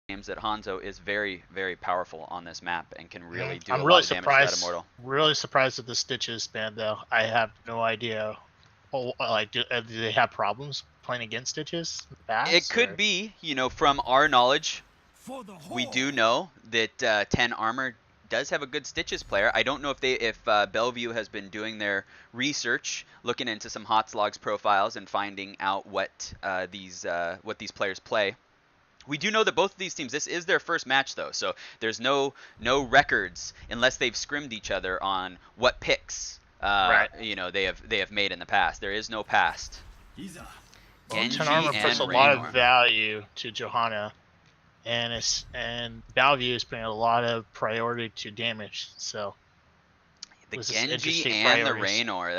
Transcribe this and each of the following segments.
games that Hanzo is very, very powerful on this map and can really do I'm a really lot of damage to that surprised. Immortal. Really surprised at the Stitches ban, though. I have no idea. Oh, like, do they have problems playing against Stitches in the past? It could be, from our knowledge, we do know that 10 Armor does have a good Stitches player. I don't know if Bellevue has been doing their research, looking into some Hotslogs profiles and finding out what these players play. We do know that both of these teams, this is their first match though, so there's no records unless they've scrimmed each other on what picks Right. they have made in the past. There is no past. Well, Genji 10 Armor puts a and lot Raynor. of value to Johanna, and Bellevue is putting a lot of priority to damage. So The this is Genji interesting and the priorities. Raynor.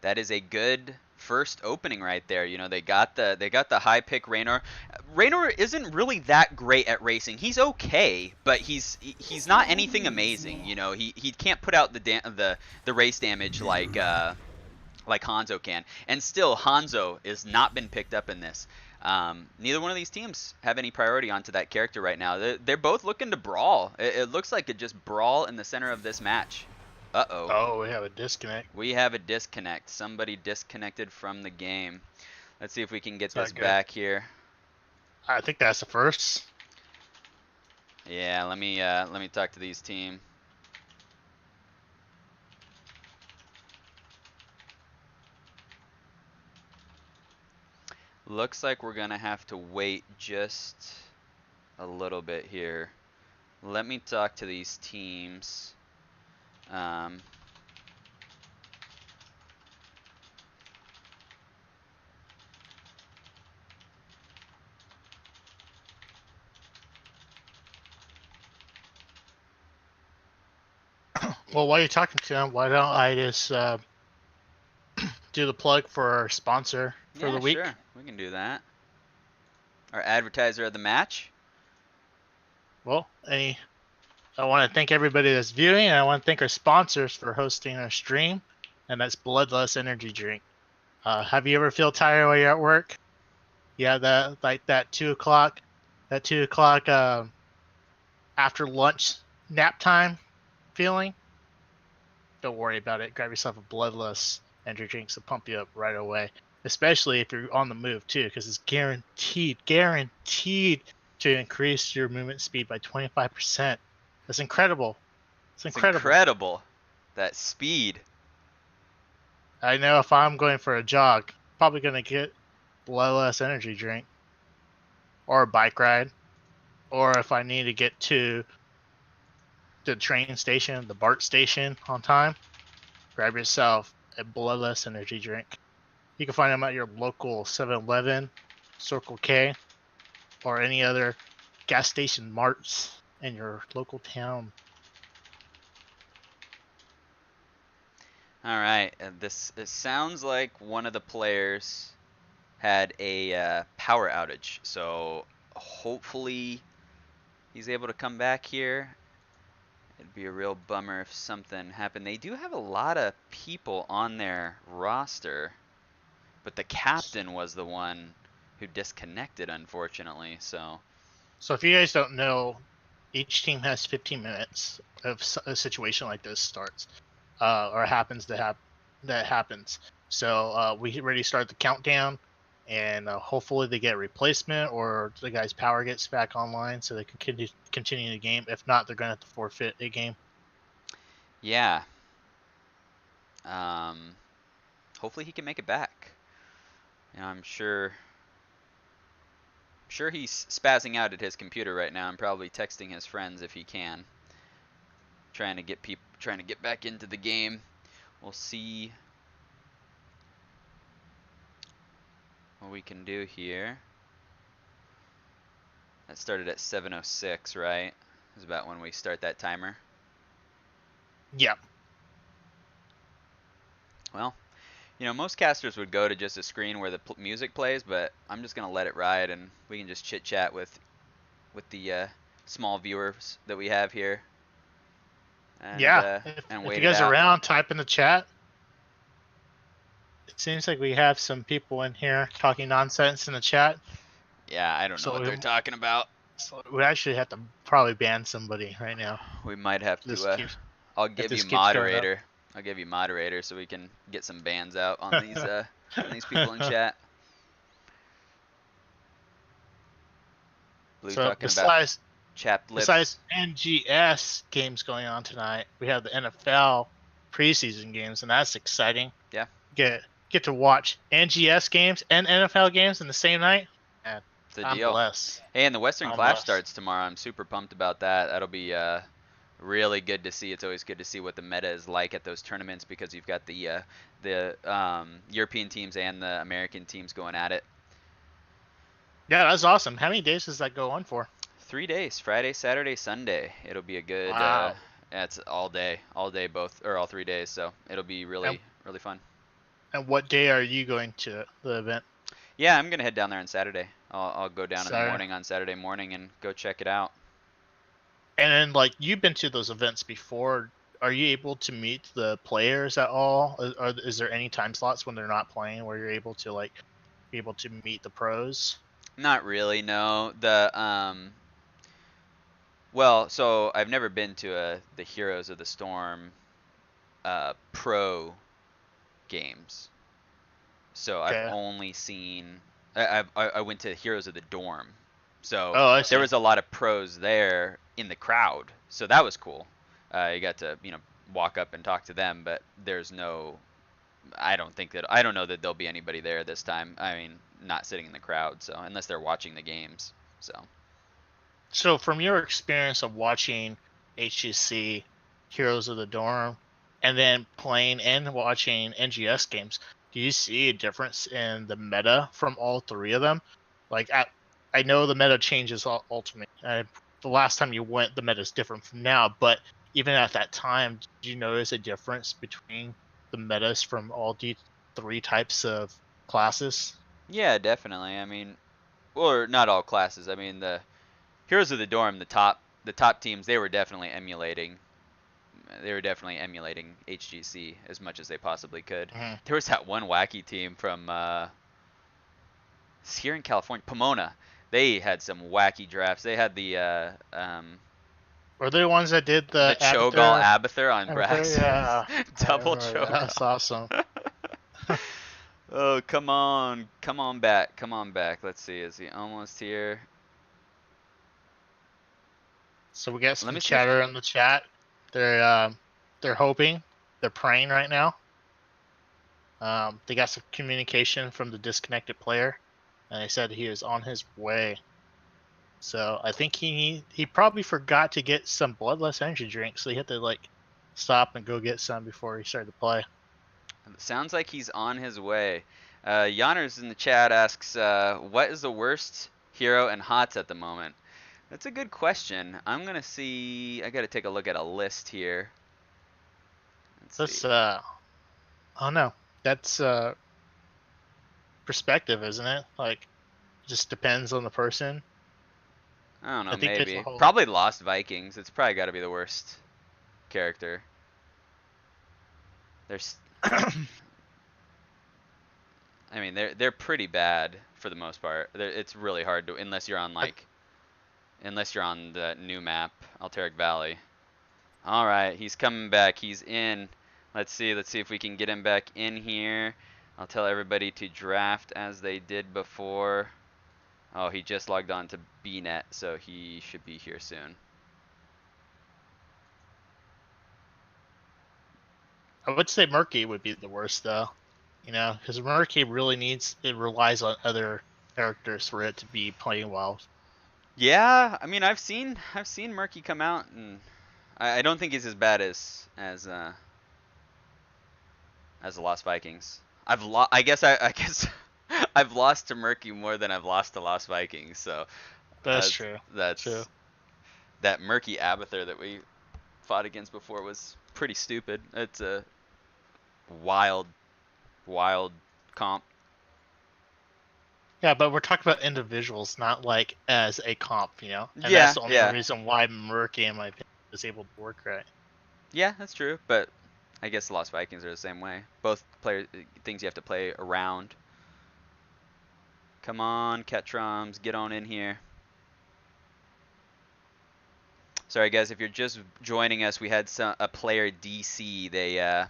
That is a good first opening right there. They got the high pick Raynor. Raynor isn't really that great at racing. He's okay, but he's not anything amazing. He can't put out the race damage like Hanzo can. And still, Hanzo has not been picked up in this. Neither one of these teams have any priority onto that character right now. They're both looking to brawl. It looks like it just brawl in the center of this match. Uh-oh. Oh, we have a disconnect. We have a disconnect. Somebody disconnected from the game. Let's see if we can get this good. back here. I think that's the first. Yeah, let me talk to these team. Looks like we're gonna have to wait just a little bit here. Let me talk to these teams. Well, while you're talking to them, why don't I just do the plug for our sponsor for the week? Sure, we can do that. Our advertiser of the match. Well, I want to thank everybody that's viewing, and I want to thank our sponsors for hosting our stream, and that's Bloodlust Energy Drink. Have you ever feel tired while you're at work? Yeah, that 2 o'clock, after lunch nap time feeling? Don't worry about it. Grab yourself a Bloodlust Energy Drink to pump you up right away. Especially if you're on the move too, because it's guaranteed to increase your movement speed by 25%. That's incredible. It's incredible. That speed. I know if I'm going for a jog, probably going to get Bloodlust Energy Drink. Or a bike ride. Or if I need to get to the train station, the BART station on time, grab yourself a Bloodlust Energy Drink. You can find them at your local 7-Eleven, Circle K, or any other gas station marts in your local town. All right, it sounds like one of the players had a power outage, so hopefully he's able to come back here. It'd be a real bummer if something happened. They do have a lot of people on their roster, but the captain was the one who disconnected, unfortunately. So if you guys don't know, each team has 15 minutes of a situation like this starts, or happens that happens. So we already start the countdown, and hopefully they get a replacement or the guy's power gets back online so they can continue the game. If not, they're going to have to forfeit a game. Yeah. Hopefully he can make it back. I'm sure he's spazzing out at his computer right now and probably texting his friends if he can. Trying to get back into the game. We'll see what we can do here. That started at 7:06, right? Is about when we start that timer. Yeah. Well, most casters would go to just a screen where the music plays, but I'm just gonna let it ride, and we can just chit chat with the small viewers that we have here. And, if you guys are around, type in the chat. It seems like we have some people in here talking nonsense in the chat. Yeah, I don't know So what we, they're talking about. so we actually have to probably ban somebody right now. We might have This to. keeps I'll if give you this keeps going up. moderator. I'll give you moderator so we can get some bans out on these people in chat. Blue So talking about besides chapped besides lips. NGS games going on tonight, we have the NFL preseason games, and that's exciting. Yeah, Get to watch NGS games and NFL games in the same night. Man, it's a I'm deal. blessed. Hey, and the Western I'm Clash blessed. starts tomorrow. I'm super pumped about that. That'll be really good to see. It's always good to see what the meta is like at those tournaments because you've got the European teams and the American teams going at it. Yeah, that's awesome. How many days does that go on for? 3 days, Friday, Saturday, Sunday. It'll be a good. Wow. Yeah, it's all day, both or all 3 days. So it'll be And, really fun. and what day are you going to the event? Yeah, I'm gonna head down there on Saturday. I'll go down in the Saturday. morning on Saturday morning and go check it out. And then, like, you've been to those events before. Are you able to meet the players at all? Is there any time slots when they're not playing where you're able to be able to meet the pros? Not really, no. Well, so I've never been to the Heroes of the Storm pro games. So I've Okay. only seen I went to Heroes of the Dorm. So Oh, I there see. was a lot of pros there in the crowd. So that was cool. You got to, walk up and talk to them, but there's no I don't know that there'll be anybody there this time. I mean, not sitting in the crowd, so unless they're watching the games. So So, from your experience of watching HGC, Heroes of the Dorm, and then playing and watching NGS games, do you see a difference in the meta from all three of them? Like, I know the meta changes ultimately. The last time you went, the meta is different from now. But even at that time, did you notice a difference between the metas from all the three types of classes? yeah, definitely. I mean, or not all classes. I mean, the Heroes of the Dorm, the top teams, they were definitely emulating HGC as much as they possibly could. Mhm. There was that one wacky team from here in California, Pomona. They had some wacky drafts. They had Were they the ones that did the the Cho'Gall Abathur? Abathur on Abathur, Braxis. yeah, I Double remember that. That's Cho'Gall. awesome. Oh, come on back, come on back. Let's see, is he almost here? So we got Let some me see if chatter in the chat. They're hoping, they're praying right now. They got some communication from the disconnected player, and they said he is on his way. So I think he probably forgot to get some bloodless energy drinks, so he had to stop and go get some before he started to play. It sounds like he's on his way. Yanners in the chat asks, what is the worst hero and HOTS at the moment? That's a good question. I'm gonna see. I gotta take a look at a list here. Let's see. That's I don't know. That's perspective, isn't it? Like, just depends on the person. I don't know. I think there's a Maybe. whole. Probably Lost Vikings. It's probably got to be the worst character. There's. I mean, they're pretty bad for the most part. It's really hard to unless you're on the new map, Alteric Valley. All right, he's coming back. He's in. Let's see if we can get him back in here. I'll tell everybody to draft as they did before. Oh, he just logged on to BNet, so he should be here soon. I would say Murky would be the worst though, because Murky it relies on other characters for it to be playing well. Yeah, I mean, I've seen Murky come out, and I don't think he's as bad as the Lost Vikings. I guess I guess I've lost to Murky more than I've lost to Lost Vikings. So That's true. True. that's that Murky Abathur that we fought against before was pretty stupid. It's a wild, wild comp. Yeah, but we're talking about individuals, not like as a comp, And that's Yeah, the only yeah, reason why Murky, in my opinion, is able to work right. yeah. That's true. But I guess the Lost Vikings are the same way. Both things you have to play around. Come on, Ketrams, get on in here. Sorry guys, if you're just joining us, we had a player DC. Their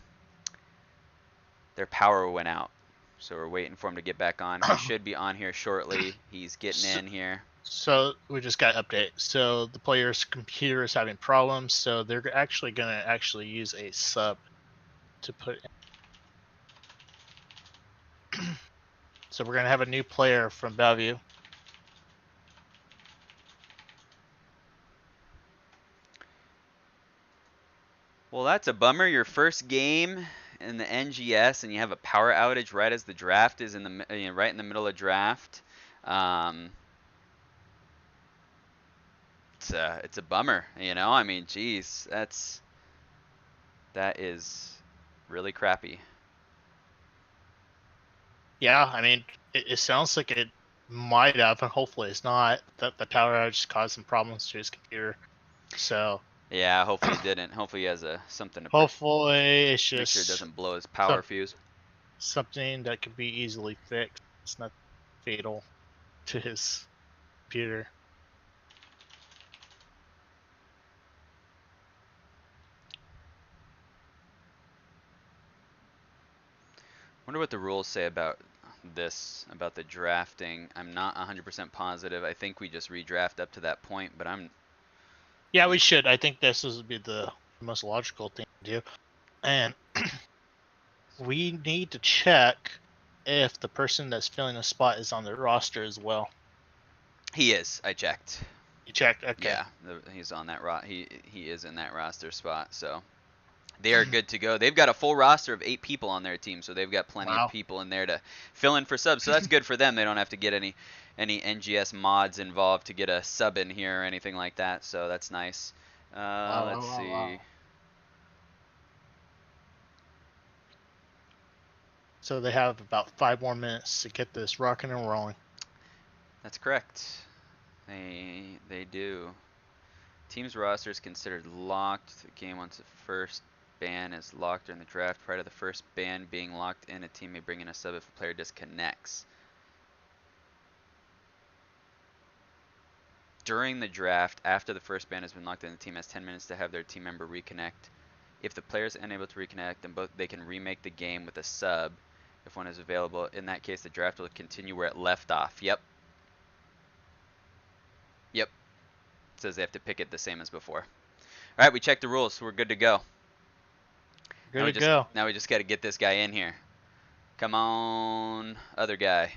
power went out, so we're waiting for him to get back on. He should be on here shortly. He's getting in here. So we just got an update. So the player's computer is having problems, so they're actually going to use a sub to put in. So we're going to have a new player from Bellevue. Well, that's a bummer. Your first game in the NGS, and you have a power outage right as the draft is right in the middle of draft. It's a bummer, you know. I mean, geez, that is really crappy. Yeah, I mean, it sounds like it might have, and hopefully it's not, that the power outage caused some problems to his computer. So yeah, hopefully it didn't. Hopefully he has something to hopefully it's make just sure it doesn't blow his power fuse. Something that could be easily fixed. It's not fatal to his computer. Wonder what the rules say about about the drafting. I'm not 100% positive. I think we just redraft up to that point, but Yeah, we should. I think this would be the most logical thing to do. And we need to check if the person that's filling the spot is on the roster as well. He is. I checked. You checked? Okay. Yeah, he's on that he is in that roster spot, so they are good to go. They've got a full roster of 8 people on their team, so they've got plenty of people in there to fill in for subs. So that's good for them. They don't have to get any NGS mods involved to get a sub in here or anything like that. So that's nice. Let's see. Wow. So they have about 5 more minutes to get this rocking and rolling. That's correct. They do. Team's roster is considered locked. The game once the first ban is locked during the draft. Prior to the first ban being locked in, a team may bring in a sub if a player disconnects. During the draft, after the first ban has been locked in, the team has 10 minutes to have their team member reconnect. If the player is unable to reconnect, then they can remake the game with a sub if one is available. In that case, the draft will continue where it left off. Yep. Yep. It says they have to pick it the same as before. All right, we checked the rules, so we're good to go. Good to go. Now we just got to get this guy in here. Come on, other guy.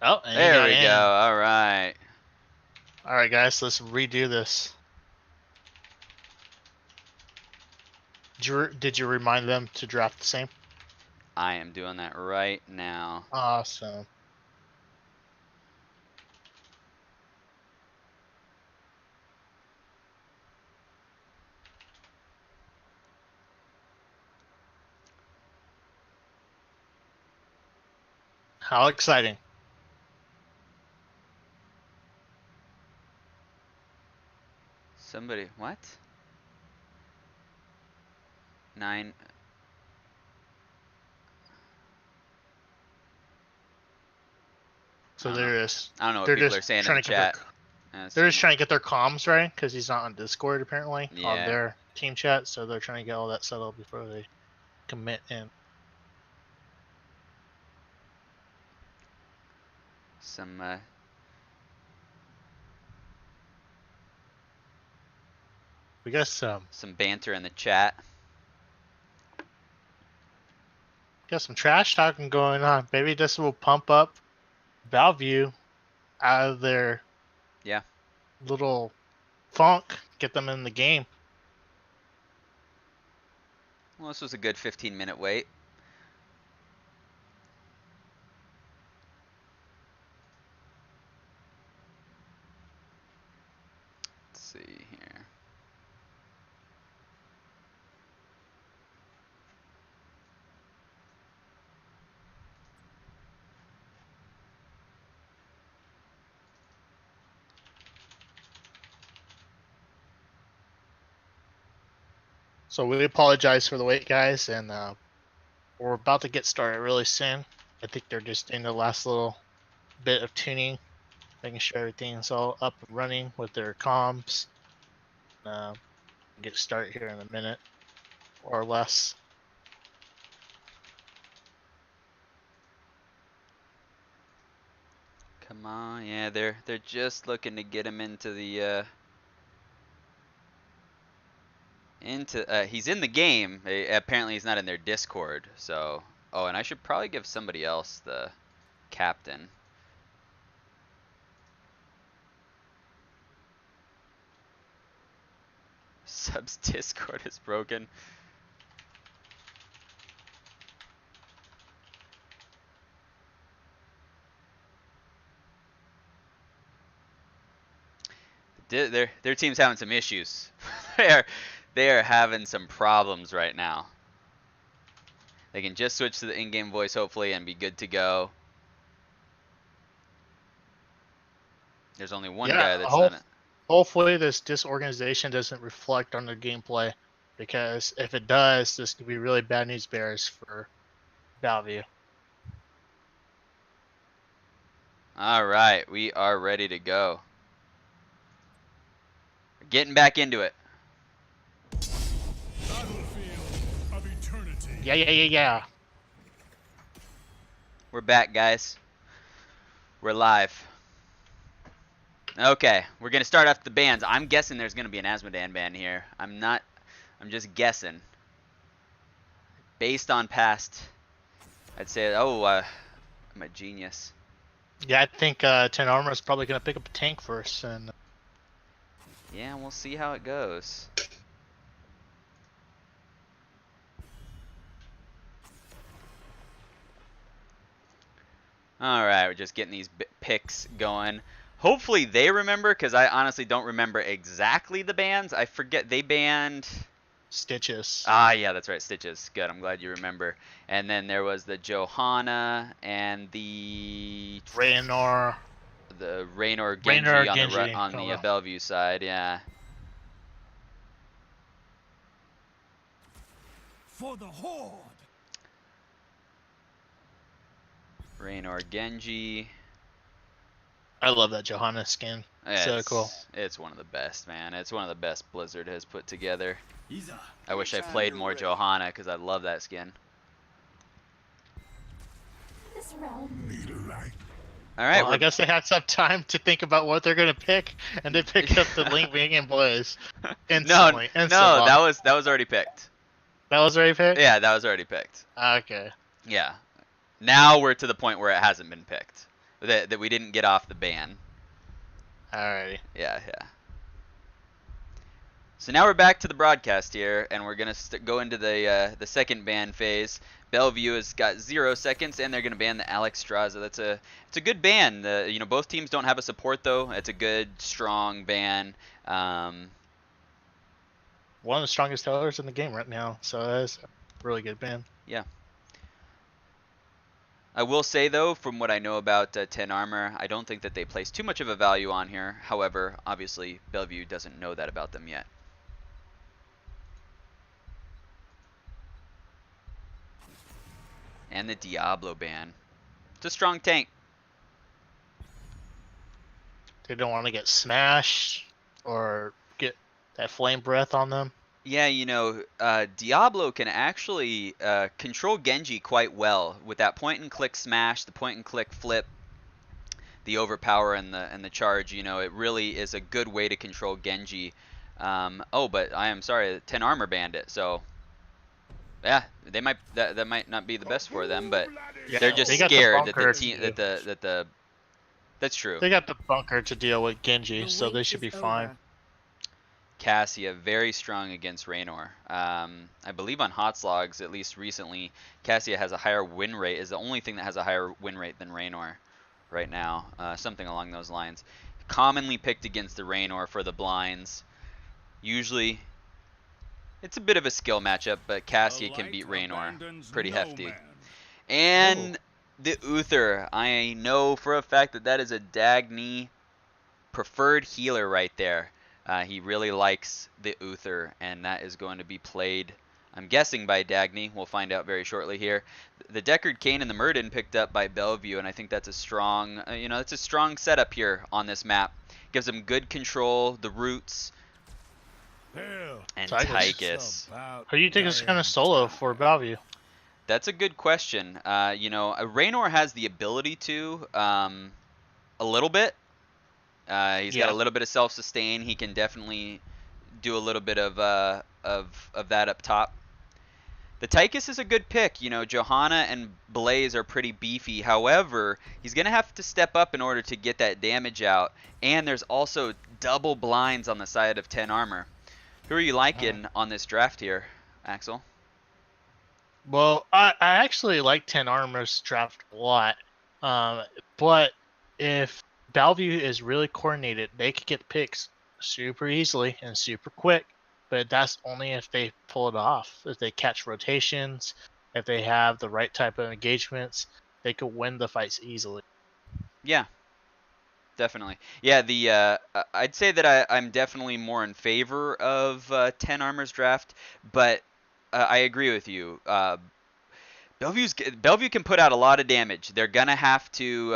Oh, and there we go. All right. All right, guys, let's redo this. Did you remind them to draft the same? I am doing that right now. Awesome. How exciting. Somebody, what? 9. So there is. I don't know what people are saying in the chat. They're just trying to get their comms right because he's not on Discord apparently yeah. on their team chat. So they're trying to get all that settled before they commit in. We got some banter in the chat. Got some trash talking going on. Maybe this will pump up Bellevue out of their little funk, get them in the game. Well, this was a good 15-minute wait. Let's see here. So we apologize for the wait, guys, and we're about to get started really soon. I think they're just in the last little bit of tuning, making sure everything's all up and running with their comms. Get started here in a minute or less. Come on, yeah, they're just looking to get him into the he's in the game. Apparently he's not in their Discord. So, oh, and I should probably give somebody else the captain. Sub's Discord is broken. Their team's having some issues. they are having some problems right now. They can just switch to the in-game voice hopefully and be good to go. There's only one guy that's not. Hopefully this disorganization doesn't reflect on the gameplay, because if it does, this could be really bad news bears for Bellevue. All right, we are ready to go. We're getting back into it. Of eternity. Yeah. We're back, guys. We're live. Okay, we're gonna start off the bands. I'm guessing there's gonna be an Asmodan band here. I'm just guessing. Based on past, I'd say, oh, I'm a genius. Yeah, I think 10 Armor is probably going to pick up a tank first. And yeah, we'll see how it goes. Alright, we're just getting these picks going. Hopefully they remember, because I honestly don't remember exactly the bans. I forget, they banned... Stitches. Ah, yeah, that's right, Stitches. Good, I'm glad you remember. And then there was the Johanna and the... Raynor. The Raynor Genji on the well. Bellevue side, yeah. For the Horde. Raynor Genji. I love that Johanna skin. So cool. It's one of the best, man. It's one of the best Blizzard has put together. I wish I played more Johanna, because I love that skin. Alright, well, I guess they had some time to think about what they're going to pick, and they picked up the Link Vegan Blaze. Instantly. No, that was already picked. That was already picked? Yeah, that was already picked. Okay. Yeah. Now we're to the point where it hasn't been picked. That we didn't get off the ban. Alrighty. Yeah. So now we're back to the broadcast here, and we're gonna go into the second ban phase. Bellevue has got 0 seconds, and they're gonna ban the Alex Straza. It's a good ban. Both teams don't have a support though. It's a good, strong ban. One of the strongest tellers in the game right now, so that's a really good ban. Yeah. I will say though, from what I know about 10 Armor, I don't think that they place too much of a value on here. However, obviously Bellevue doesn't know that about them yet. And the Diablo ban. It's a strong tank. They don't want to get smashed or get that flame breath on them. Yeah, Diablo can actually control Genji quite well with that point and click smash, the point and click flip, the overpower and the charge. It really is a good way to control Genji. But I am sorry, 10 Armor banned it. So yeah, that might not be the best for them, but Yeah, they're just scared that the team that's true. They got the bunker to deal with Genji, so they should be fine. Cassia, very strong against Raynor. I believe on Hotslogs, at least recently, Cassia has a higher win rate, is the only thing that has a higher win rate than Raynor right now. Something along those lines. Commonly picked against the Raynor for the blinds. Usually, it's a bit of a skill matchup, but Cassia can beat Raynor pretty hefty. And the Uther, I know for a fact that is a Dagny preferred healer right there. He really likes the Uther, and that is going to be played I'm guessing by Dagny. We'll find out very shortly here. The Deckard Cain and the Murden picked up by Bellevue, and I think that's a strong, it's a strong setup here on this map. Gives them good control, the roots, and Tychus. Who do you think is going to solo for Bellevue? That's a good question. Raynor has the ability to, a little bit. He's got a little bit of self-sustain. He can definitely do a little bit of that up top. The Tychus is a good pick. Johanna and Blaze are pretty beefy. However, he's going to have to step up in order to get that damage out. And there's also double blinds on the side of 10 armor. Who are you liking on this draft here, Axel? Well, I actually like 10 armor's draft a lot. But if Bellevue is really coordinated, they could get picks super easily and super quick. But that's only if they pull it off. If they catch rotations, if they have the right type of engagements, they could win the fights easily. Yeah, definitely. Yeah, I'd say that I'm definitely more in favor of 10 armor's draft, but I agree with you. Bellevue can put out a lot of damage. They're gonna have to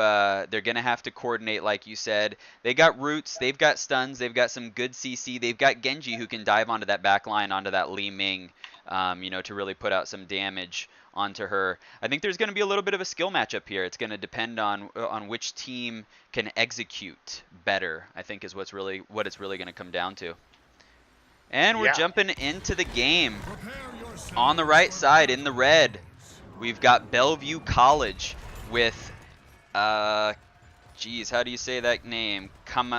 coordinate, like you said. They got roots, they've got stuns, they've got some good CC, they've got Genji who can dive onto that back line, onto that Li Ming, to really put out some damage onto her. I think there's gonna be a little bit of a skill matchup here. It's gonna depend on which team can execute better, I think is what it's really gonna come down to. And we're jumping into the game. On the right side, in the red, we've got Bellevue College with, how do you say that name? Kamanmo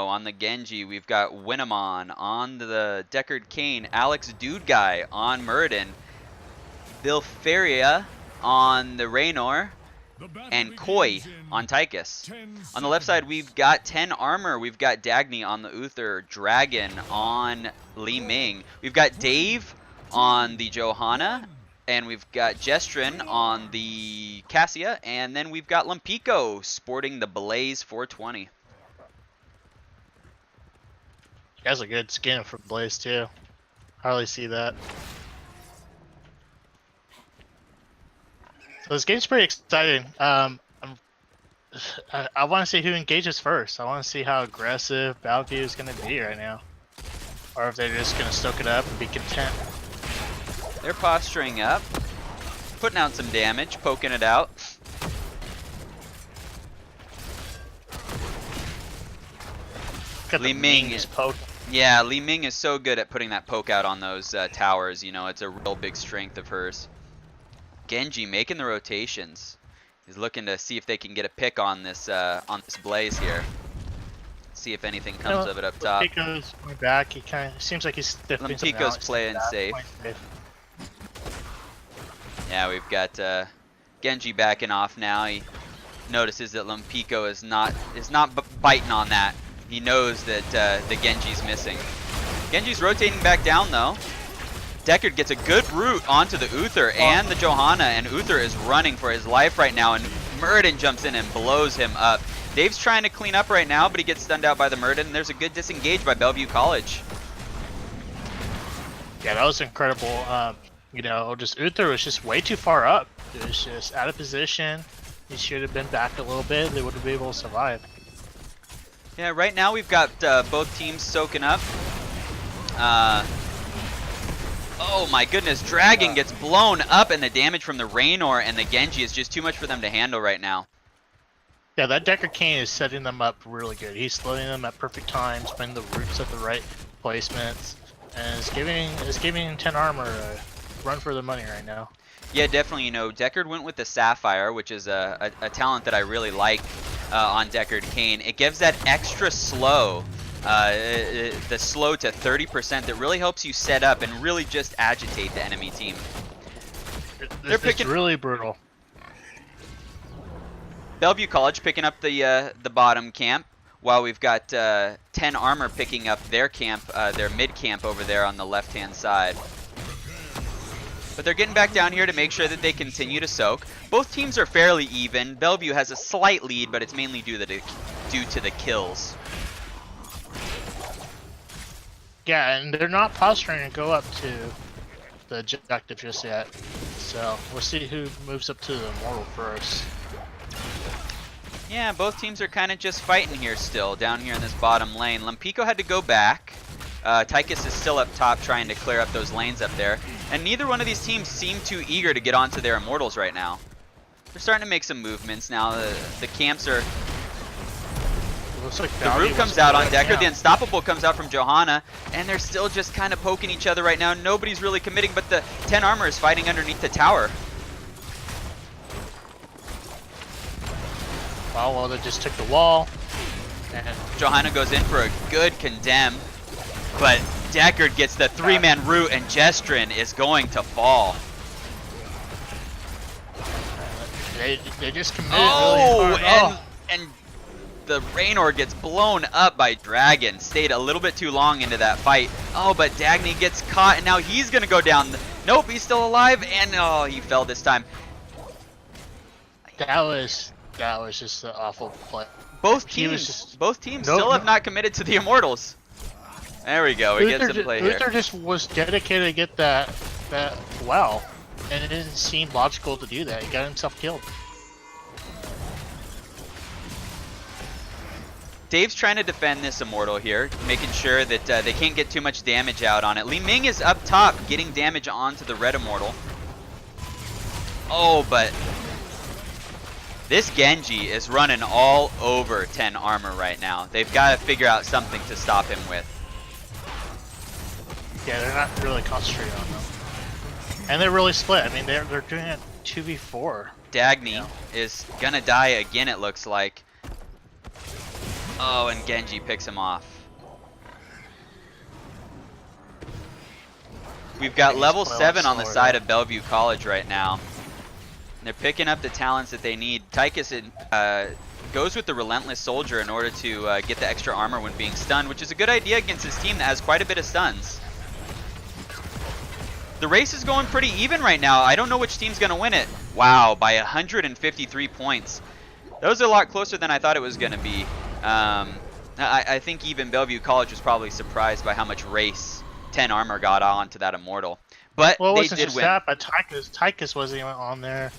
on the Genji. We've got Winamon on the Deckard Cain. Alex Dude Guy on Murden. Bilferia on the Raynor. And Koi on Tychus. On the left side, we've got 10 armor. We've got Dagny on the Uther. Dragon on Li Ming. We've got Dave on the Johanna. And we've got Jestrin on the Cassia, and then we've got Lampico sporting the Blaze 420. He has a good skin for Blaze too. Hardly see that. So this game's pretty exciting. I want to see who engages first. I want to see how aggressive Bellevue is going to be right now, or if they're just going to stoke it up and be content. They're posturing up, putting out some damage, poking it out. Li Ming is poke. Yeah, Li Ming is so good at putting that poke out on those towers. It's a real big strength of hers. Genji making the rotations. He's looking to see if they can get a pick on this Blaze here. See if anything comes of it up top. Lampico's going back. He kind of seems like he's stiffing. Lampico's playing safe. Yeah, we've got Genji backing off now. He notices that Lampico is not biting on that. He knows that the Genji's missing. Genji's rotating back down though. Deckard gets a good root onto the Uther and the Johanna, and Uther is running for his life right now, and Murden jumps in and blows him up. Dave's trying to clean up right now, but he gets stunned out by the Murden, and there's a good disengage by Bellevue College. Yeah, that was incredible. Just Uther was just way too far up. It was just out of position. He should have been back a little bit. They would have been able to survive. Yeah, right now we've got both teams soaking up. Oh my goodness, Dragon gets blown up, and the damage from the Raynor and the Genji is just too much for them to handle right now. Yeah, that Deckard Cain is setting them up really good. He's slowing them at perfect times, putting the roots at the right placements, and it's giving 10 armor a run for the money right now. Yeah, definitely. Deckard went with the Sapphire, which is a talent that I really like on Deckard Cain. It gives that extra slow, the slow to 30% that really helps you set up and really just agitate the enemy team. It's really brutal. Bellevue College picking up the bottom camp, while we've got 10 armor picking up their camp, their mid camp over there on the left-hand side. But they're getting back down here to make sure that they continue to soak. Both teams are fairly even. Bellevue has a slight lead, but it's mainly due to the kills. Yeah, and they're not posturing to go up to the objective just yet. So we'll see who moves up to the immortal first. Yeah, both teams are kind of just fighting here still, down here in this bottom lane. Lempico had to go back. Tychus is still up top trying to clear up those lanes up there. And neither one of these teams seem too eager to get onto their immortals right now. They're starting to make some movements now. The camps are... Looks like The Root comes out on Decker, the Unstoppable comes out from Johanna, and they're still just kind of poking each other right now. Nobody's really committing, but the 10 armor is fighting underneath the tower. Oh, well, they just took the wall. And Johanna goes in for a good condemn, but Deckard gets the 3-man Root, and Jestrin is going to fall. they just committed really hard. And the Raynor gets blown up by Dragon. Stayed a little bit too long into that fight. Oh, but Dagny gets caught, and now he's going to go down. Nope, he's still alive, and oh, he fell this time. That was just an awful play. Both teams still have not committed to the Immortals. There we go, we get some play here. Uther just was dedicated to get that well, and it didn't seem logical to do that. He got himself killed. Dave's trying to defend this Immortal here, making sure that they can't get too much damage out on it. Li Ming is up top, getting damage onto the Red Immortal. Oh, but this Genji is running all over 10 armor right now. They've got to figure out something to stop him with. Yeah, they're not really concentrating on them. And they're really split. I mean, they're doing it 2v4. Dagny is gonna die again, it looks like. Oh, and Genji picks him off. We've got level 7 on the side of Bellevue College right now. They're picking up the talents that they need. Tychus goes with the Relentless Soldier in order to get the extra armor when being stunned, which is a good idea against his team that has quite a bit of stuns. The race is going pretty even right now. I don't know which team's going to win it. Wow, by 153 points. That was a lot closer than I thought it was going to be. I think even Bellevue College was probably surprised by how much race 10 armor got onto that Immortal. But well, they did win. That, but Tychus wasn't even on there.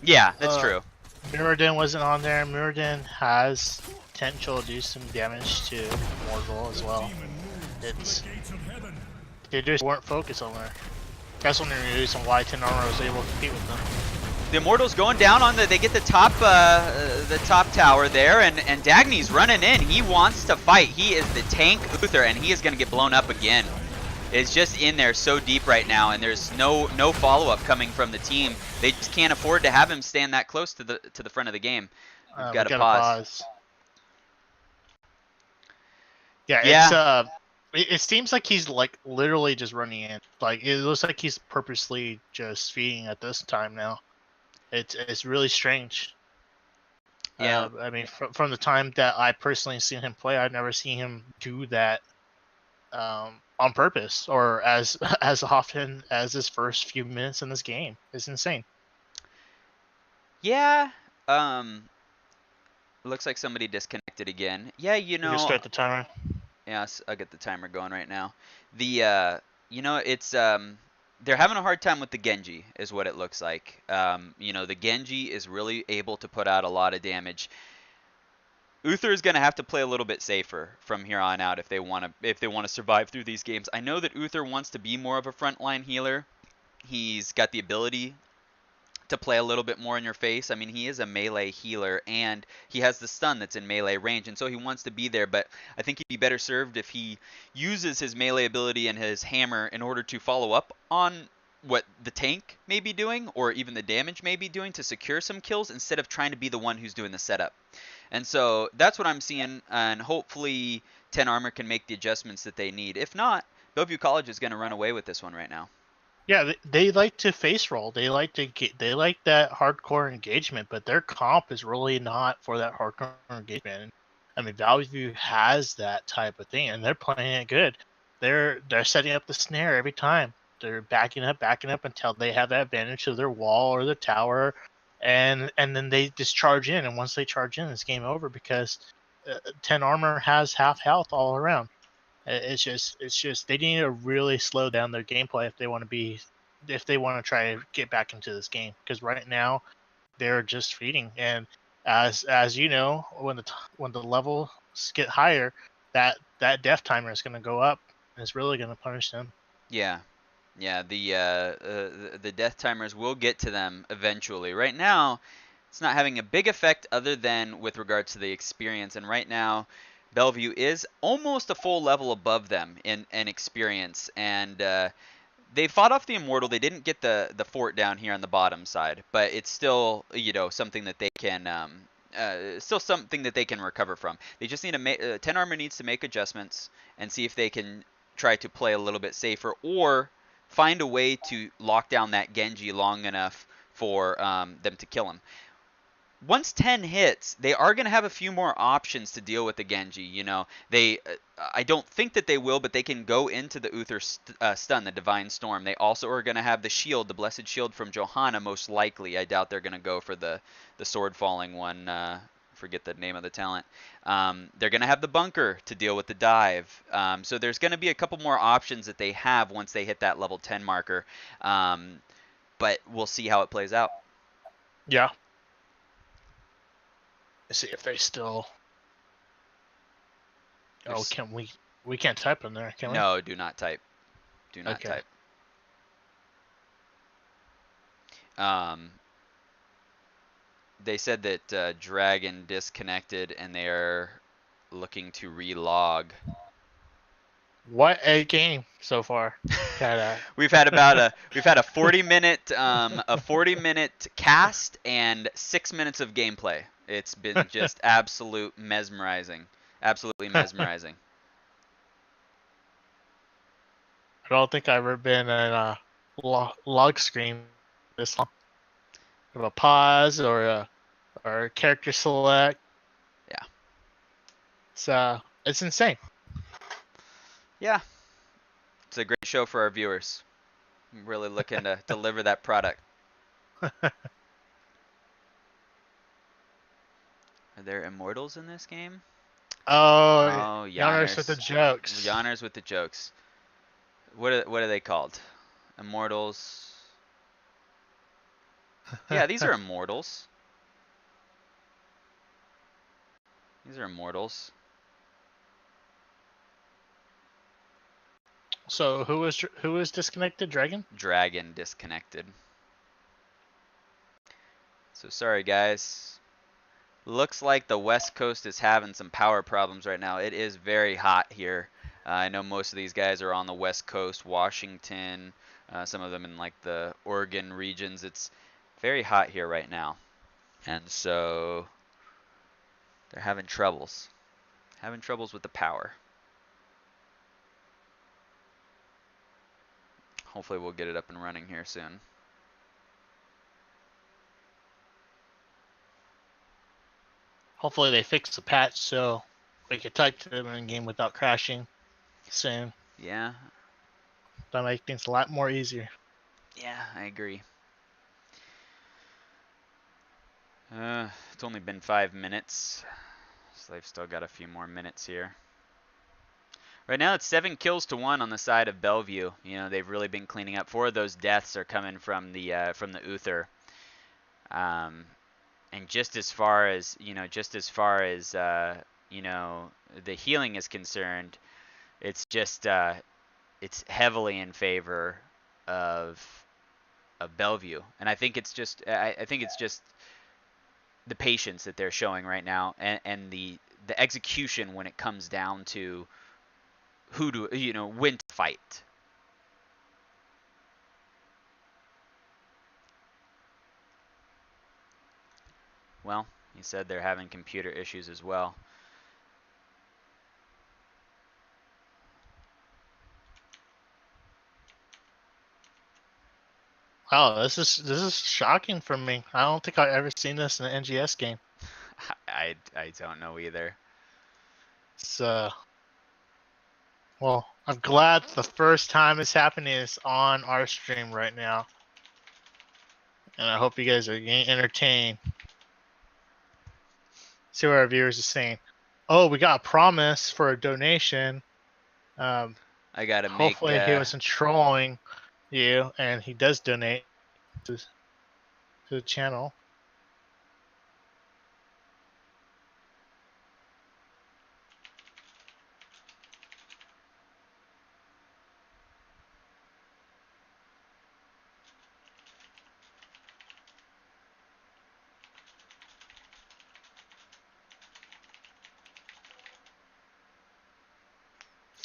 Yeah, that's true. Muradin wasn't on there. Muradin has potential to do some damage to Immortal as well. They just weren't focused on there. That's one of the reasons why 10 armor was able to compete with them. The Immortals going down on they get the top tower there, and Dagny's running in. He wants to fight. He is the tank Uther, and he is going to get blown up again. It's just in there so deep right now, and there's no follow-up coming from the team. They just can't afford to have him stand that close to the front of the game. We've got to pause. Yeah, it seems like he's like literally just running in. Like it looks like he's purposely just feeding at this time now. It's really strange. Yeah. I mean, from the time that I personally seen him play, I've never seen him do that on purpose or as often as his first few minutes in this game. It's insane. Yeah. It looks like somebody disconnected again. Yeah, you know. You can start the timer. Yes, I'll get the timer going right now. The it's they're having a hard time with the Genji, is what it looks like. The Genji is really able to put out a lot of damage. Uther is going to have to play a little bit safer from here on out if they want to survive through these games. I know that Uther wants to be more of a frontline healer. He's got the ability to play a little bit more in your face. I mean, he is a melee healer, and he has the stun that's in melee range, and so he wants to be there, but I think he'd be better served if he uses his melee ability and his hammer in order to follow up on what the tank may be doing, or even the damage may be doing, to secure some kills instead of trying to be the one who's doing the setup. And so that's what I'm seeing, and hopefully 10 armor can make the adjustments that they need. If not, Bellevue College is going to run away with this one right now. Yeah, they like to face roll. They like that hardcore engagement, but their comp is really not for that hardcore engagement. I mean, Bellevue has that type of thing, and they're playing it good. They're setting up the snare every time. They're backing up until they have that advantage of their wall or the tower, and then they just charge in. And once they charge in, it's game over because 10 armor has half health all around. It's just they need to really slow down their gameplay if they want to try to get back into this game, because right now they're just feeding. And as you know, when the levels get higher, that death timer is going to go up, and it's really going to punish them. Yeah. Yeah, the death timers will get to them eventually. Right now, it's not having a big effect other than with regards to the experience. And right now, Bellevue is almost a full level above them in experience. And they fought off the Immortal. They didn't get the fort down here on the bottom side, but it's still something that they can still something that they can recover from. They just need to make 10 armor needs to make adjustments and see if they can try to play a little bit safer or find a way to lock down that Genji long enough for them to kill him. Once 10 hits, they are going to have a few more options to deal with the Genji. I don't think that they will, but they can go into the Uther stun, the Divine Storm. They also are going to have the shield, the Blessed Shield from Johanna, most likely. I doubt they're going to go for the sword falling one. Forget the name of the talent. They're going to have the bunker to deal with the dive. So there's going to be a couple more options that they have once they hit that level 10 marker. But we'll see how it plays out. Yeah. Let's see if they still. Oh, can we can't type in there, can we? No, do not type. Do not type. They said that Dragon disconnected and they are looking to relog. What a game so far. We've had a 40-minute cast and 6 minutes of gameplay. It's been just absolutely mesmerizing. I don't think I've ever been in a log screen this long. Of a pause or a character select. Yeah. So it's insane. Yeah. It's a great show for our viewers. I'm really looking to deliver that product. Are there immortals in this game? Oh, Yanners with the jokes. Yanners with the jokes. What are they called? Immortals. Yeah, these are immortals. These are immortals. So who was disconnected? Dragon? Dragon disconnected. So sorry guys. Looks like the West Coast is having some power problems right now. It is very hot here. I know most of these guys are on the West Coast, Washington, some of them in like the Oregon regions. It's very hot here right now. And so they're having troubles. Having troubles with the power. Hopefully we'll get it up and running here soon. Hopefully they fix the patch so we can type to them in game without crashing soon. Yeah. That'll make things a lot more easier. Yeah, I agree. It's only been 5 minutes, so they've still got a few more minutes here. Right now it's 7 kills to 1 on the side of Bellevue. You know, they've really been cleaning up. 4 of those deaths are coming from the Uther. And just as far as the healing is concerned, it's just it's heavily in favor of Bellevue. And I think it's just the patience that they're showing right now and the execution when it comes down to when to fight. Well, he said they're having computer issues as well. Wow, this is shocking for me. I don't think I've ever seen this in an NGS game. I don't know either. So, well, I'm glad the first time it's happening is on our stream right now. And I hope you guys are getting entertained. See what our viewers are saying. Oh, we got a promise for a donation. I gotta make. Hopefully he wasn't trolling you, and he does donate to the channel.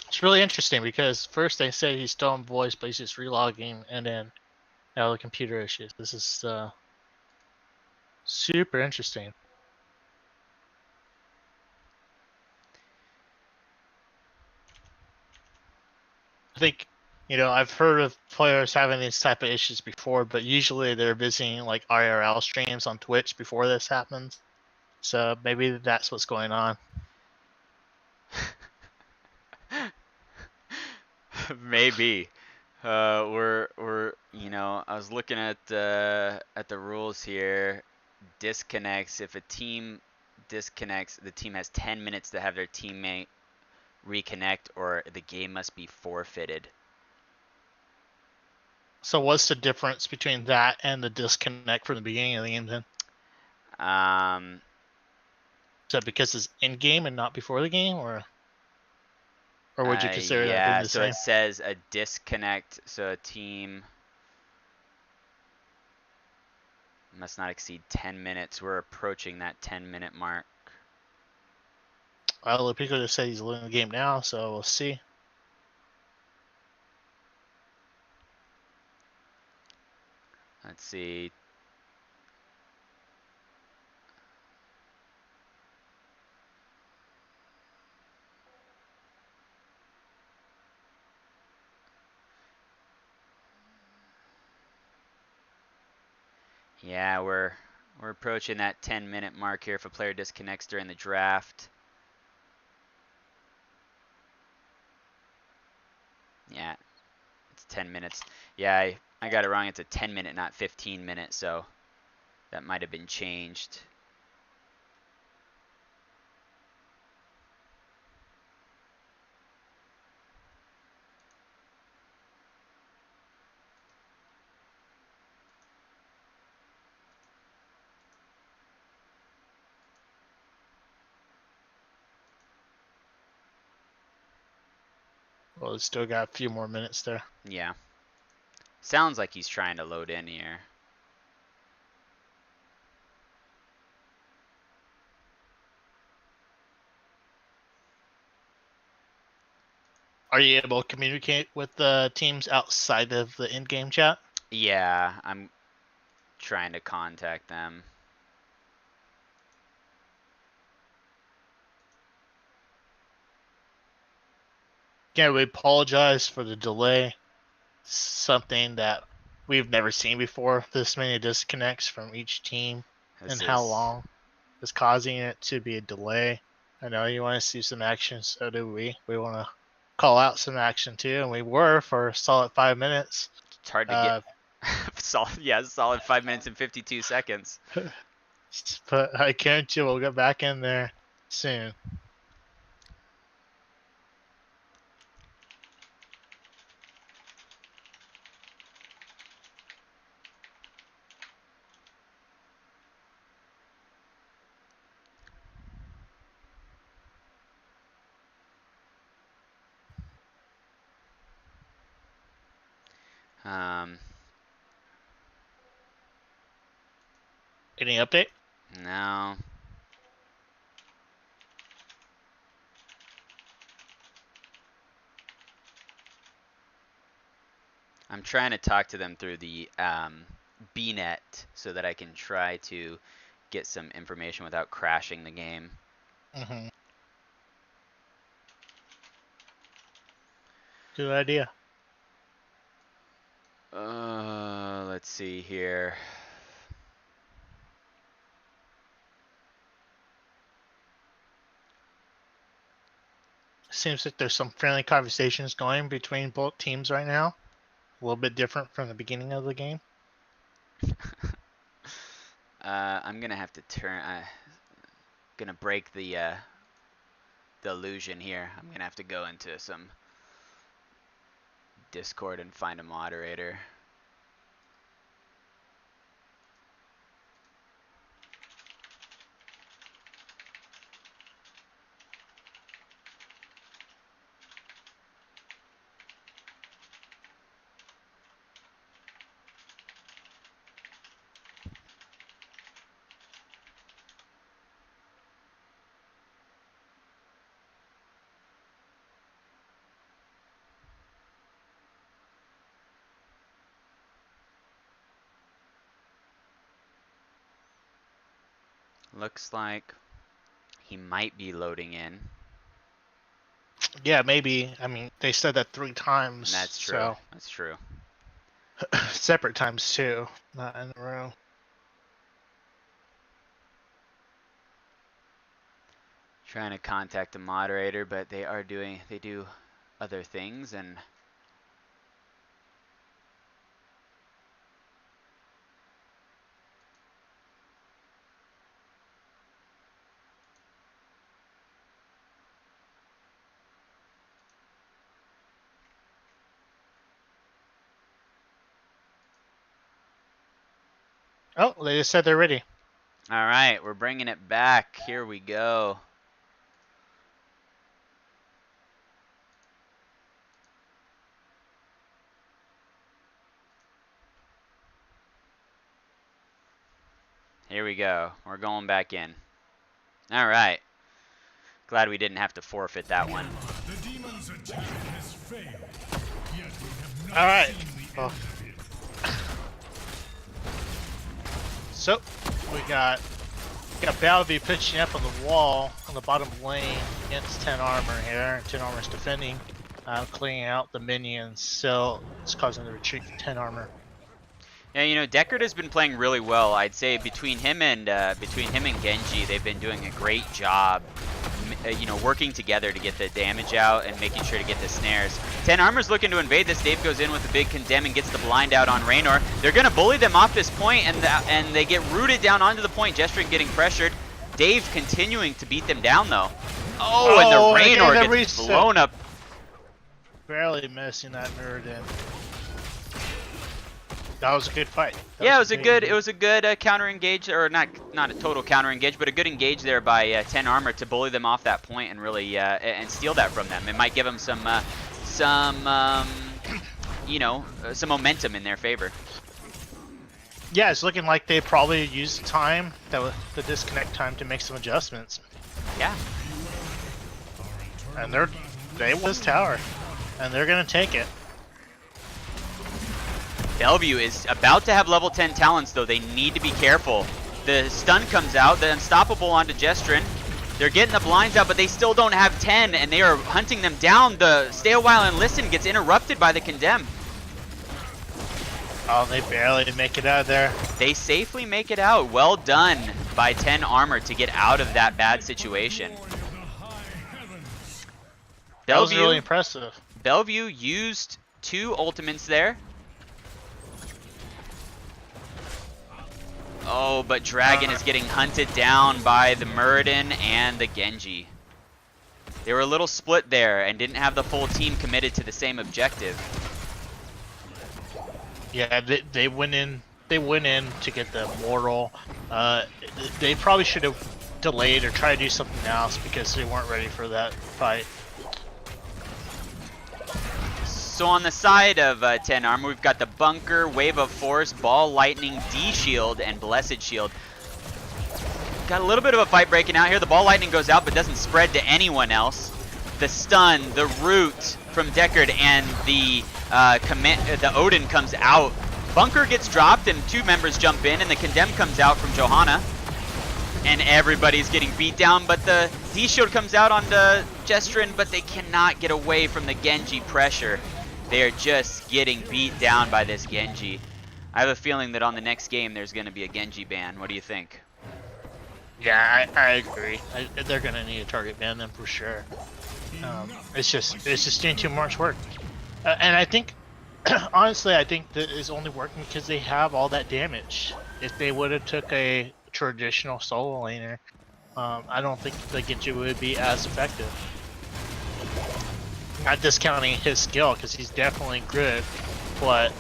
It's really interesting because first they say he's still on voice, but he's just relogging, and then now the computer issues. This is super interesting. I think, I've heard of players having these type of issues before, but usually they're visiting like IRL streams on Twitch before this happens. So maybe that's what's going on. Maybe. We're I was looking at the rules here. Disconnects. If a team disconnects, the team has 10 minutes to have their teammate reconnect, or the game must be forfeited. So what's the difference between that and the disconnect from the beginning of the game then? Is that because it's in game and not before the game, or would you consider that being yeah, the so same? it says a disconnect, so a team must not exceed 10 minutes. We're approaching that 10-minute mark. Well, Pico just said he's losing the game now, so we'll see. Let's see. Yeah, we're approaching that 10-minute mark here if a player disconnects during the draft. Yeah, it's 10 minutes. Yeah, I got it wrong. It's a 10-minute, not 15-minute, so that might have been changed. Well, it's still got a few more minutes there. Yeah. Sounds like he's trying to load in here. Are you able to communicate with the teams outside of the in-game chat? Yeah, I'm trying to contact them. Yeah, we apologize for the delay. Something that we've never seen before. This many disconnects from each team, and how long is causing it to be a delay. I know you want to see some action, so do we. We want to call out some action too, and we were for a solid 5 minutes. It's hard to get solid 5 minutes and 52 seconds. But I guarantee we'll get back in there soon. Any update? No. I'm trying to talk to them through the BNet so that I can try to get some information without crashing the game. Mm-hmm. Good idea. Let's see here. Seems like there's some friendly conversations going between both teams right now. A little bit different from the beginning of the game. I'm gonna have to gonna break the illusion here. I'm gonna have to go into some Discord and find a moderator. Looks like he might be loading in. Yeah, maybe. I mean, they said that 3 times. That's true. So That's true. separate times too, not in a row. Trying to contact the moderator, but they do other things and Oh, they just said they're ready. all right, we're bringing it back. Here we go. Here we go. We're going back in. All right. Glad we didn't have to forfeit that one. The demon's attack has failed. Yet we have not All right. seen the Well, end of it. so we got Bellevue pitching up on the wall on the bottom lane against 10 armor here. 10 armor's defending, cleaning out the minions, so it's causing the retreat for 10 armor. Yeah, you know, Deckard has been playing really well. I'd say between him and Genji, they've been doing a great job. You know, working together to get the damage out and making sure to get the snares. 10 Armor's looking to invade this. Dave goes in with a big condemn and gets the blind out on Raynor. They're going to bully them off this point, and they get rooted down onto the point. Gesturing getting pressured. Dave continuing to beat them down, though. Oh, and the Raynor gets blown up. Barely missing that mirrored in. That was a good fight. Yeah, it was a good counter engage, or not a total counter engage, but a good engage there by 10 Armor to bully them off that point and really and steal that from them. It might give them some you know, some momentum in their favor. Yeah, it's looking like they probably used time, the disconnect time, to make some adjustments. Yeah. And they won this tower, and they're gonna take it. Bellevue is about to have level 10 talents, though. They need to be careful. The stun comes out, the unstoppable onto Jestrin. They're getting the blinds out, but they still don't have 10, and they are hunting them down. The stay a while and listen gets interrupted by the condemn. Oh, they barely make it out of there. They safely make it out. Well done by 10 Armor to get out of that bad situation. That was really impressive. Bellevue used 2 ultimates there. Oh, but Dragon is getting hunted down by the Muradin and the Genji. They were a little split there and didn't have the full team committed to the same objective. Yeah, they went in. They went in to get the mortal. They probably should have delayed or tried to do something else because they weren't ready for that fight. So on the side of 10 Armor, we've got the Bunker, Wave of Force, Ball, Lightning, D-Shield, and Blessed Shield. Got a little bit of a fight breaking out here. The Ball Lightning goes out but doesn't spread to anyone else. The stun, the root from Deckard, and the Odin comes out. Bunker gets dropped and 2 members jump in, and the Condemn comes out from Johanna. And everybody's getting beat down, but the D-Shield comes out onto Jestrin, but they cannot get away from the Genji pressure. They are just getting beat down by this Genji. I have a feeling that on the next game there's going to be a Genji ban. What do you think? Yeah, I agree. They're gonna need a target ban them for sure. It's just doing too much work, and I think, honestly, I think that is only working because they have all that damage. If they would have took a traditional solo laner, I don't think the Genji would be as effective. not discounting his skill because he's definitely good, but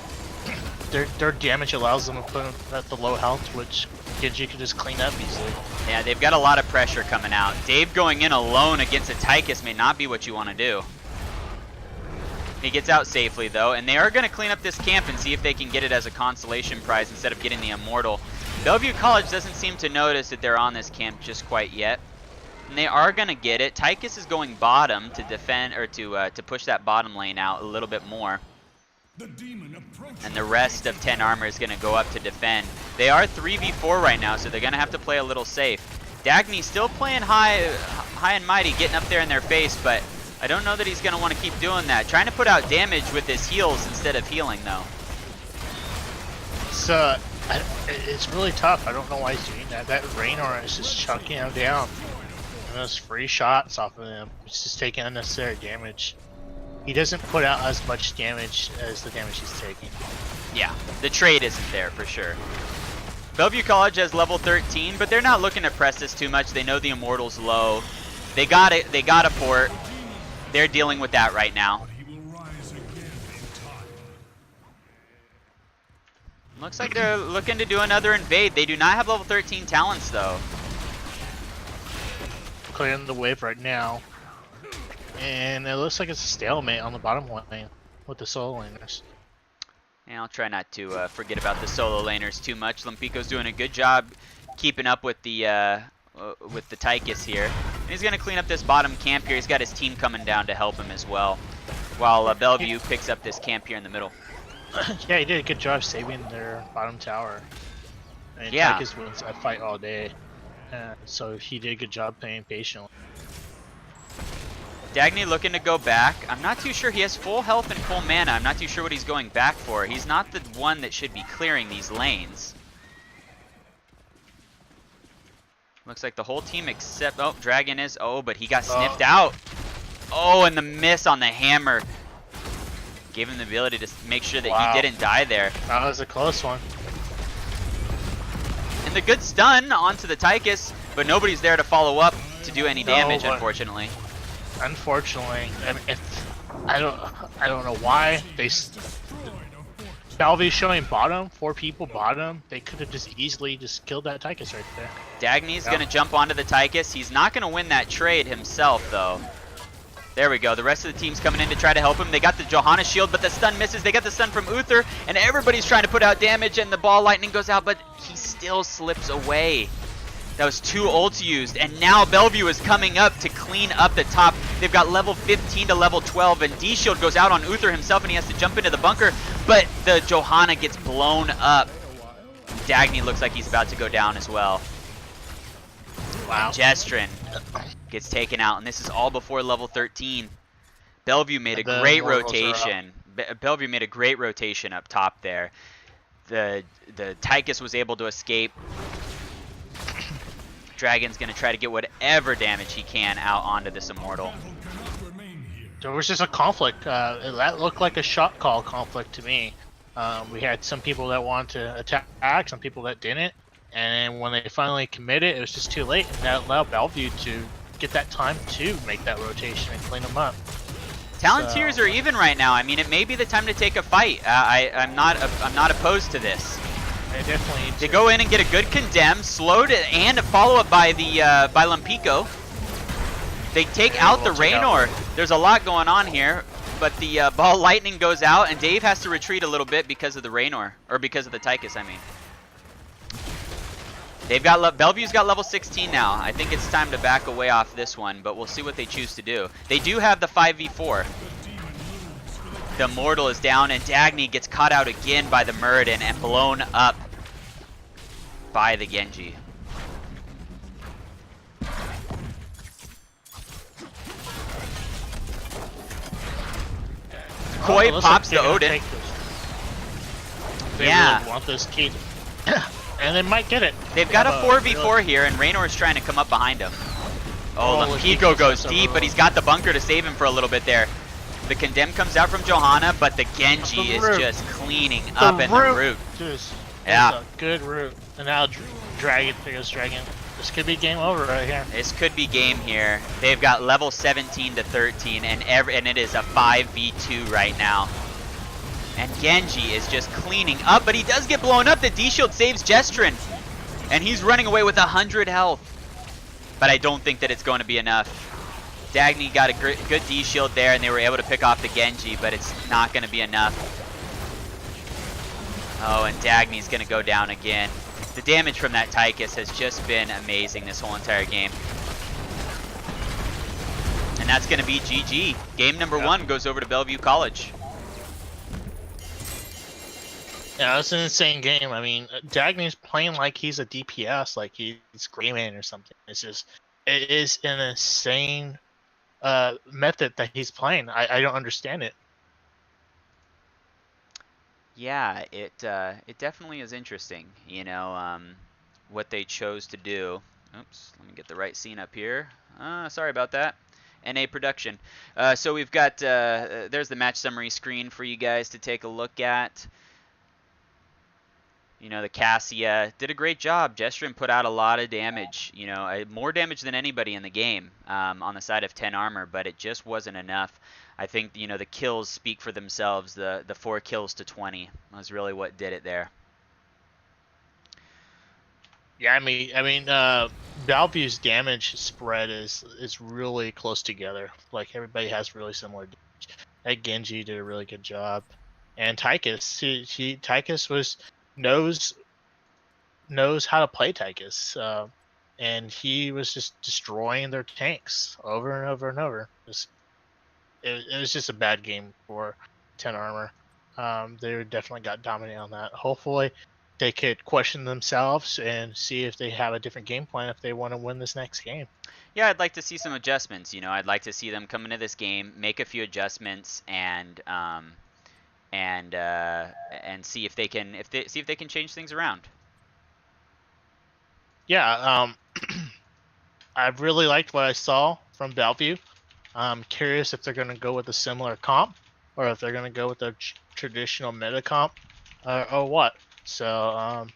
their damage allows them to put him at the low health, which Genji could just clean up easily. Yeah, they've got a lot of pressure coming out. Dave going in alone against a Tychus may not be what you want to do. He gets out safely though, and they are going to clean up this camp and see if they can get it as a consolation prize instead of getting the Immortal. Bellevue College doesn't seem to notice that they're on this camp just quite yet. And they are going to get it. Tychus is going bottom to defend, or to push that bottom lane out a little bit more. And the rest of 10 Armor is going to go up to defend. They are 3v4 right now, so they're going to have to play a little safe. Dagny still playing high and mighty, getting up there in their face, but I don't know that he's going to want to keep doing that. Trying to put out damage with his heals instead of healing, though. So it's really tough. I don't know why he's doing that. That Raynor is just chucking him down. And those free shots off of him. It's just taking unnecessary damage. He doesn't put out as much damage as the damage he's taking. Yeah, the trade isn't there for sure. Bellevue College has level 13, but they're not looking to press this too much. They know the Immortal's low. They got it. They got a fort. They're dealing with that right now. Looks like they're looking to do another invade. They do not have level 13 talents though. Clearing the wave right now. And it looks like it's a stalemate on the bottom lane with the solo laners. Yeah, I'll try not to forget about the solo laners too much. Lampico's doing a good job keeping up with the Tychus here. And he's going to clean up this bottom camp here. He's got his team coming down to help him as well. While Bellevue picks up this camp here in the middle. Yeah, he did a good job saving their bottom tower. And yeah. Tychus wins that fight all day. So he did a good job playing patiently. Dagny looking to go back. I'm not too sure. He has full health and full mana. I'm not too sure what he's going back for. He's not the one that should be clearing these lanes. Looks like the whole team except... Oh, Dragon is... Oh, but he got sniffed out. Oh, and the miss on the hammer. Gave him the ability to make sure that he didn't die there. That was a close one. And the good stun onto the Tychus, but nobody's there to follow up to do any damage, unfortunately. Unfortunately, and I don't know why they. Bellevue showing bottom, 4 people bottom. They could have just easily just killed that Tychus right there. Dagny's gonna jump onto the Tychus. He's not gonna win that trade himself though. There we go. The rest of the team's coming in to try to help him. They got the Johanna shield, but the stun misses. They got the stun from Uther, and everybody's trying to put out damage, and the ball lightning goes out, but he still slips away. That was 2 ults used, and now Bellevue is coming up to clean up the top. They've got level 15 to level 12, and D-Shield goes out on Uther himself, and he has to jump into the bunker, but the Johanna gets blown up. Dagny looks like he's about to go down as well. Wow. Jestrin gets taken out, and this is all before level 13. Bellevue made a great rotation. Bellevue made a great rotation up top there. The Tychus was able to escape. Dragon's going to try to get whatever damage he can out onto this Immortal. There was just a conflict. That looked like a shot call conflict to me. We had some people that wanted to attack, some people that didn't. And when they finally committed, it was just too late. And that allowed Bellevue to get that time to make that rotation and clean them up. Talontiers are even right now. I mean, it may be the time to take a fight. I'm not opposed to this. They definitely They go in and get a good condemn, slowed it, and a follow-up by the by Lampico. They take out the Raynor. There's a lot going on here, but the ball lightning goes out, and Dave has to retreat a little bit because of the Raynor, or because of the Tychus, I mean. They've got Bellevue's got level 16 now. I think it's time to back away off this one, but we'll see what they choose to do. They do have the 5v4. The Immortal is down, and Dagny gets caught out again by the Muradin and blown up by the Genji. Koi pops the Odin. They Yeah. really want this key. And they might get it. They've got a 4v4 here, and Raynor is trying to come up behind him. Oh, Lampico goes deep, but he's got the bunker to save him for a little bit there. The condemn comes out from Johanna, but the Genji is just cleaning up in the root. Just, yeah. a good root. And now Dragon, there goes Dragon. This could be game over right here. This could be game here. They've got level 17 to 13, and it is a 5v2 right now. And Genji is just cleaning up, but he does get blown up. The D-Shield saves Jestrin, and he's running away with 100 health. But I don't think that it's going to be enough. Dagny got a good D-Shield there, and they were able to pick off the Genji, but it's not going to be enough. Oh, and Dagny's going to go down again. The damage from that Tychus has just been amazing this whole entire game. And that's going to be GG. Game number 1 goes over to Bellevue College. Yeah, it's an insane game. I mean, Dagny's playing like he's a DPS, like he's Greyman or something. It is an insane method that he's playing. I don't understand it. Yeah, it definitely is interesting, you know, what they chose to do. Oops, let me get the right scene up here. Sorry about that. NA production. So we've got, there's the match summary screen for you guys to take a look at. You know, the Cassia did a great job. Jestrin put out a lot of damage, you know, more damage than anybody in the game on the side of 10 armor, but it just wasn't enough. I think, you know, the kills speak for themselves. The 4 kills to 20 was really what did it there. Yeah, I mean, Bellevue's damage spread is really close together. Like everybody has really similar damage. That Genji did a really good job, and Tychus, Tychus knows how to play Tychus, and he was just destroying their tanks over and over and over. It was just a bad game for 10 armor. They definitely got dominated on that. Hopefully they could question themselves and see if they have a different game plan if they want to win this next game. Yeah, I'd like to see some adjustments. You know, I'd like to see them come into this game, make a few adjustments, and see if they can change things around. Yeah, I really liked what I saw from Bellevue. I'm curious if they're going to go with a similar comp, or if they're going to go with the traditional meta comp, or what. So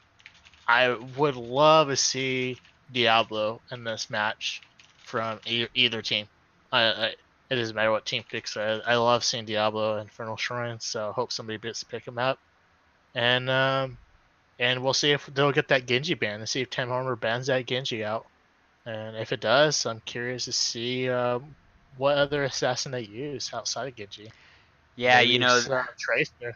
I would love to see Diablo in this match from either team. It doesn't matter what team picks. I love seeing Diablo and Infernal Shrine, so I hope somebody gets to pick him up. And we'll see if they'll get that Genji ban and see if 10 armor bans that Genji out. And if it does, I'm curious to see what other assassin they use outside of Genji. Yeah, Maybe you know, Tracer.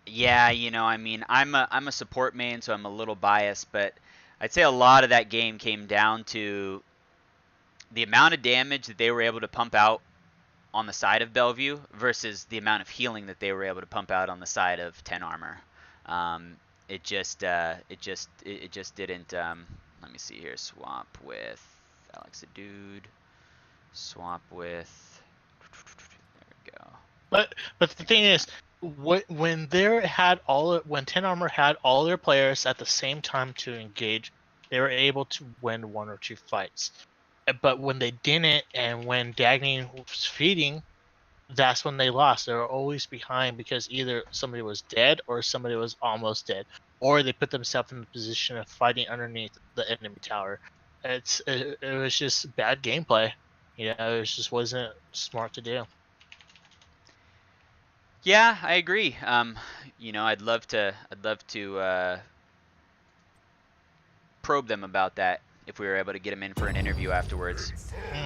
Yeah, you know, I mean, I'm a support main, so I'm a little biased, but I'd say a lot of that game came down to the amount of damage that they were able to pump out on the side of Bellevue versus the amount of healing that they were able to pump out on the side of 10 armor. It just didn't. Let me see here. Swap with Alex a dude. Swap with. There we go. But the thing is, when 10 armor had all their players at the same time to engage, they were able to win 1 or 2 fights. But when they didn't, and when Dagny was feeding, that's when they lost. They were always behind because either somebody was dead or somebody was almost dead, or they put themselves in the position of fighting underneath the enemy tower. It was just bad gameplay. You know, it just wasn't smart to do. Yeah, I agree. You know, I'd love to probe them about that if we were able to get them in for an interview afterwards.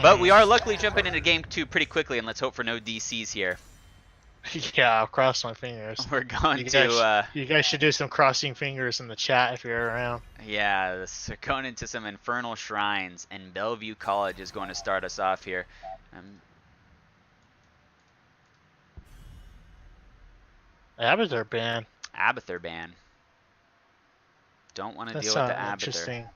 But we are luckily jumping into game 2 pretty quickly, and let's hope for no DCs here. Yeah, I'll cross my fingers. We're going You guys should do some crossing fingers in the chat if you're around. Yeah, we're going into some Infernal Shrines, and Bellevue College is going to start us off here. Abathur ban. Abathur ban. Don't want to deal with the Abathur. Interesting.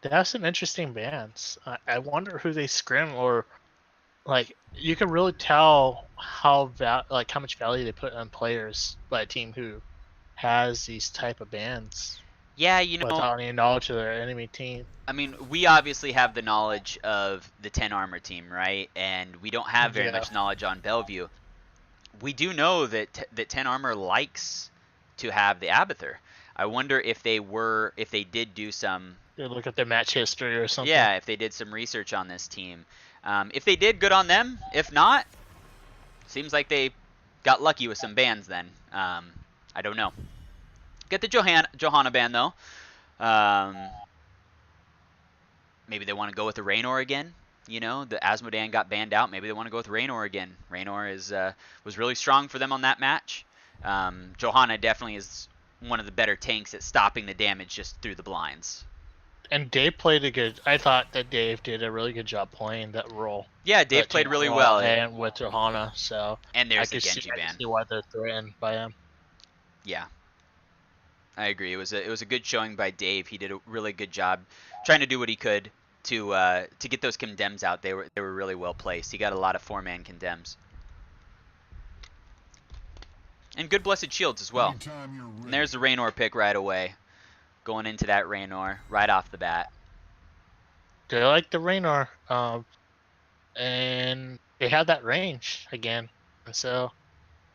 They have some interesting bans. I wonder who they scrim, or like you can really tell how much value they put on players by a team who has these type of bans. Yeah, you know, without any knowledge of their enemy team. I mean, we obviously have the knowledge of the 10 armor team, right? And we don't have very much knowledge on Bellevue. We do know that 10 armor likes to have the Abathur. I wonder if they did do some, They look at their match history or something. yeah, if they did some research on this team. If they did, good on them. If not, seems like they got lucky with some bans then. I don't know. Get the Johanna ban though. Maybe they want to go with the Raynor again. You know, the Asmodan got banned out. Maybe they want to go with Raynor again. Raynor was really strong for them on that match. Johanna definitely is one of the better tanks at stopping the damage just through the blinds. And Dave played a good. I thought that Dave did a really good job playing that role. Yeah, Dave played really well. And with Johanna, so and there's I the Genji ban. I can see why they're threatened by him. Yeah, I agree. It was a good showing by Dave. He did a really good job trying to do what he could to get those condemns out. They were really well placed. He got a lot of 4-man condemns. And good blessed shields as well. And there's the Raynor pick right away. Going into that Raynor right off the bat. They like the Raynor, and they have that range again. And so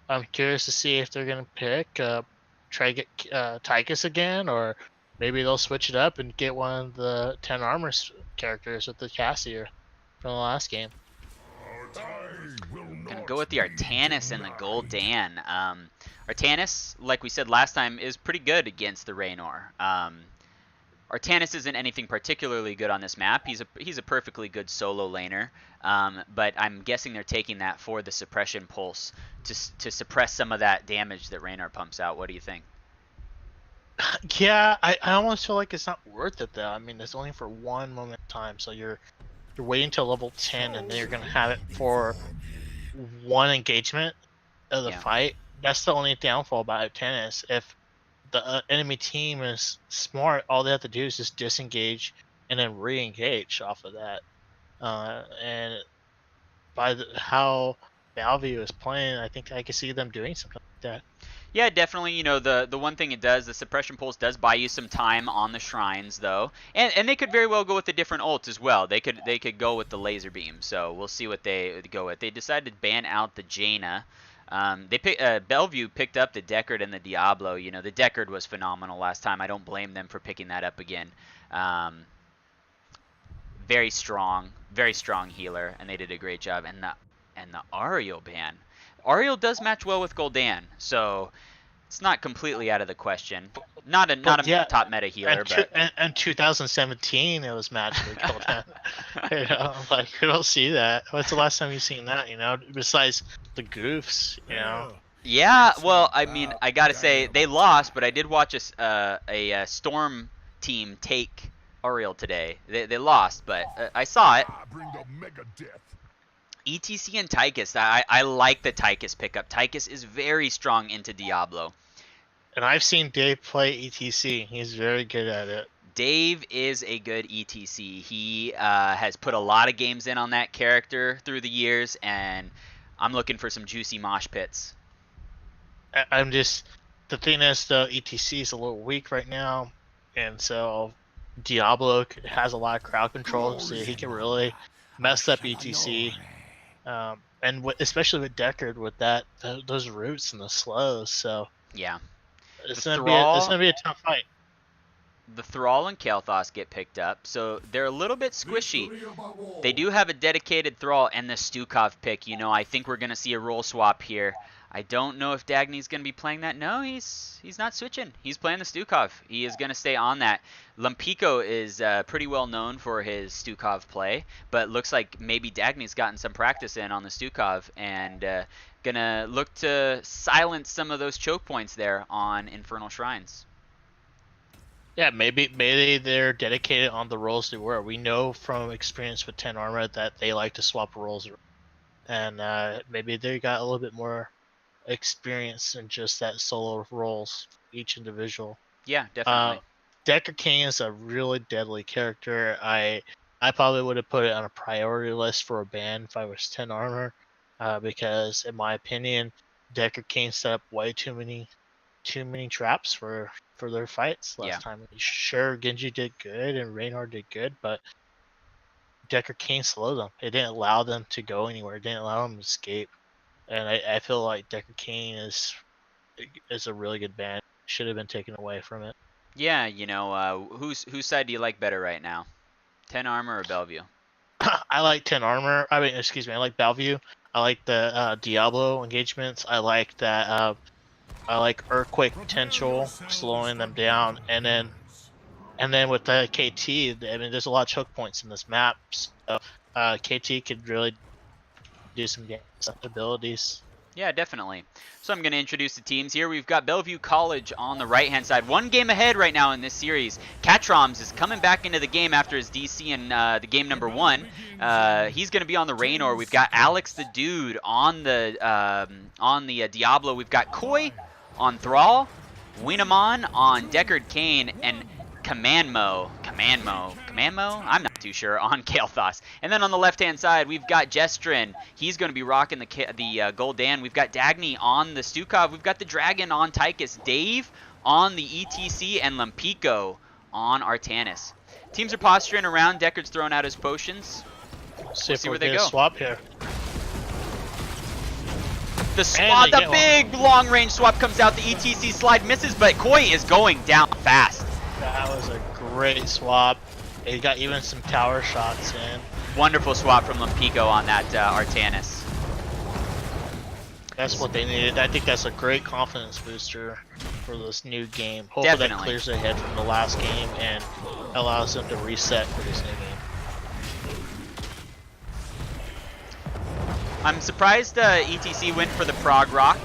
I'm curious to see if they're going to pick, try to get Tychus again, or maybe they'll switch it up and get one of the 10 armor characters with the Cassier from the last game. Gonna go with the Artanis and the Gul'dan. Artanis, like we said last time, is pretty good against the Raynor. Artanis isn't anything particularly good on this map. He's a perfectly good solo laner, but I'm guessing they're taking that for the suppression pulse to suppress some of that damage that Raynor pumps out. What do you think? Yeah, I almost feel like it's not worth it though. I mean, it's only for one moment in time, so you're waiting till level 10, and then you're gonna have it for one engagement of the fight. That's the only downfall about Artanis. If the enemy team is smart, all they have to do is just disengage and then re-engage off of that. And by how Bellevue is playing, I think I can see them doing something like that. Yeah, definitely. You know, the one thing it does, the suppression pulse does buy you some time on the shrines, though, and they could very well go with a different ult as well. They could go with the laser beam. So we'll see what they go with. They decided to ban out the Jaina. Bellevue picked up the Deckard and the Diablo. You know, the Deckard was phenomenal last time. I don't blame them for picking that up again. Very strong healer, and they did a great job. And the Ariel ban. Ariel does match well with Gul'dan, so it's not completely out of the question. Not a top meta healer, but in 2017 it was matched with Gul'dan. You know, like you don't see that. What's the last time you've seen that? You know, besides the goofs, you know. Yeah, well, I mean, I gotta say they lost, but I did watch a Storm team take Ariel today. They lost, but I saw it. ETC and Tychus. I like the Tychus pickup. Tychus is very strong into Diablo. And I've seen Dave play ETC. He's very good at it. Dave is a good ETC. He has put a lot of games in on that character through the years, and I'm looking for some juicy mosh pits. The thing is, though, ETC is a little weak right now, and so Diablo has a lot of crowd control, so he can really mess up ETC. And especially with Deckard, with those roots and the slows, so yeah, it's gonna be a tough fight. The Thrall and Kael'thas get picked up, so they're a little bit squishy. They do have a dedicated Thrall and the Stukov pick. You know, I think we're gonna see a role swap here. I don't know if Dagny's going to be playing that. No, he's not switching. He's playing the Stukov. He is going to stay on that. Lumpico is pretty well known for his Stukov play, but looks like maybe Dagny's gotten some practice in on the Stukov and going to look to silence some of those choke points there on Infernal Shrines. Yeah, maybe they're dedicated on the roles they were. We know from experience with 10 Armor that they like to swap roles, and maybe they got a little bit more experience in just that solo roles, each individual. Yeah, definitely. Deckard King is a really deadly character. I probably would have put it on a priority list for a ban if I was 10 Armor, because in my opinion, Deckard King set up way too many traps for their fights last time. Sure, Genji did good and Raynor did good, but Deckard King slowed them. It didn't allow them to go anywhere. It didn't allow them to escape. And I feel like Deckard King is a really good ban. should have been taken away from it. Yeah, you know, whose side do you like better right now? 10 armor or Bellevue? I like 10 armor. I mean, excuse me. I like Bellevue. I like the Diablo engagements. I like that. I like earthquake potential, slowing them down, and then with the KT, I mean, there's a lot of choke points in this map. So KT could really do some abilities. Yeah, definitely. So I'm going to introduce the teams here. We've got Bellevue College on the right-hand side. One game ahead right now in this series. Catroms is coming back into the game after his DC in the game number 1. He's going to be on the Raynor. We've got Alex the Dude on the Diablo. We've got Koi on Thrall, Winamon on Deckard Cain, and Commandmo? I'm not too sure, on Kael'thas. And then on the left-hand side, we've got Jestrin. He's going to be rocking the Gul'dan. We've got Dagny on the Stukov. We've got the Dragon on Tychus. Dave on the ETC, and Lampico on Artanis. Teams are posturing around. Deckard's throwing out his potions. We'll see if where we they get go. A swap here. The swap, the big long-range swap comes out. The ETC slide misses, but Koi is going down fast. That was a great swap. He got even some tower shots in. Wonderful swap from Lampico on that Artanis. That's what they needed. I think that's a great confidence booster for this new game. Hopefully Definitely. that clears their head from the last game and allows them to reset for this new game. I'm surprised ETC went for the Prog Rock.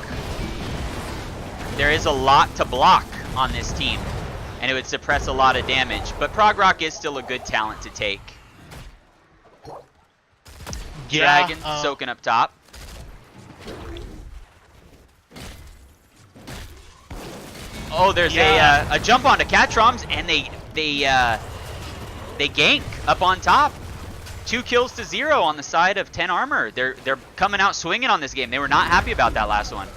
There is a lot to block on this team, and it would suppress a lot of damage. But Prog Rock is still a good talent to take. Yeah, Dragon soaking up top. Oh, there's a jump onto Catroms, and they gank up on top. 2 kills to 0 on the side of 10 armor. They're coming out swinging on this game. They were not happy about that last one.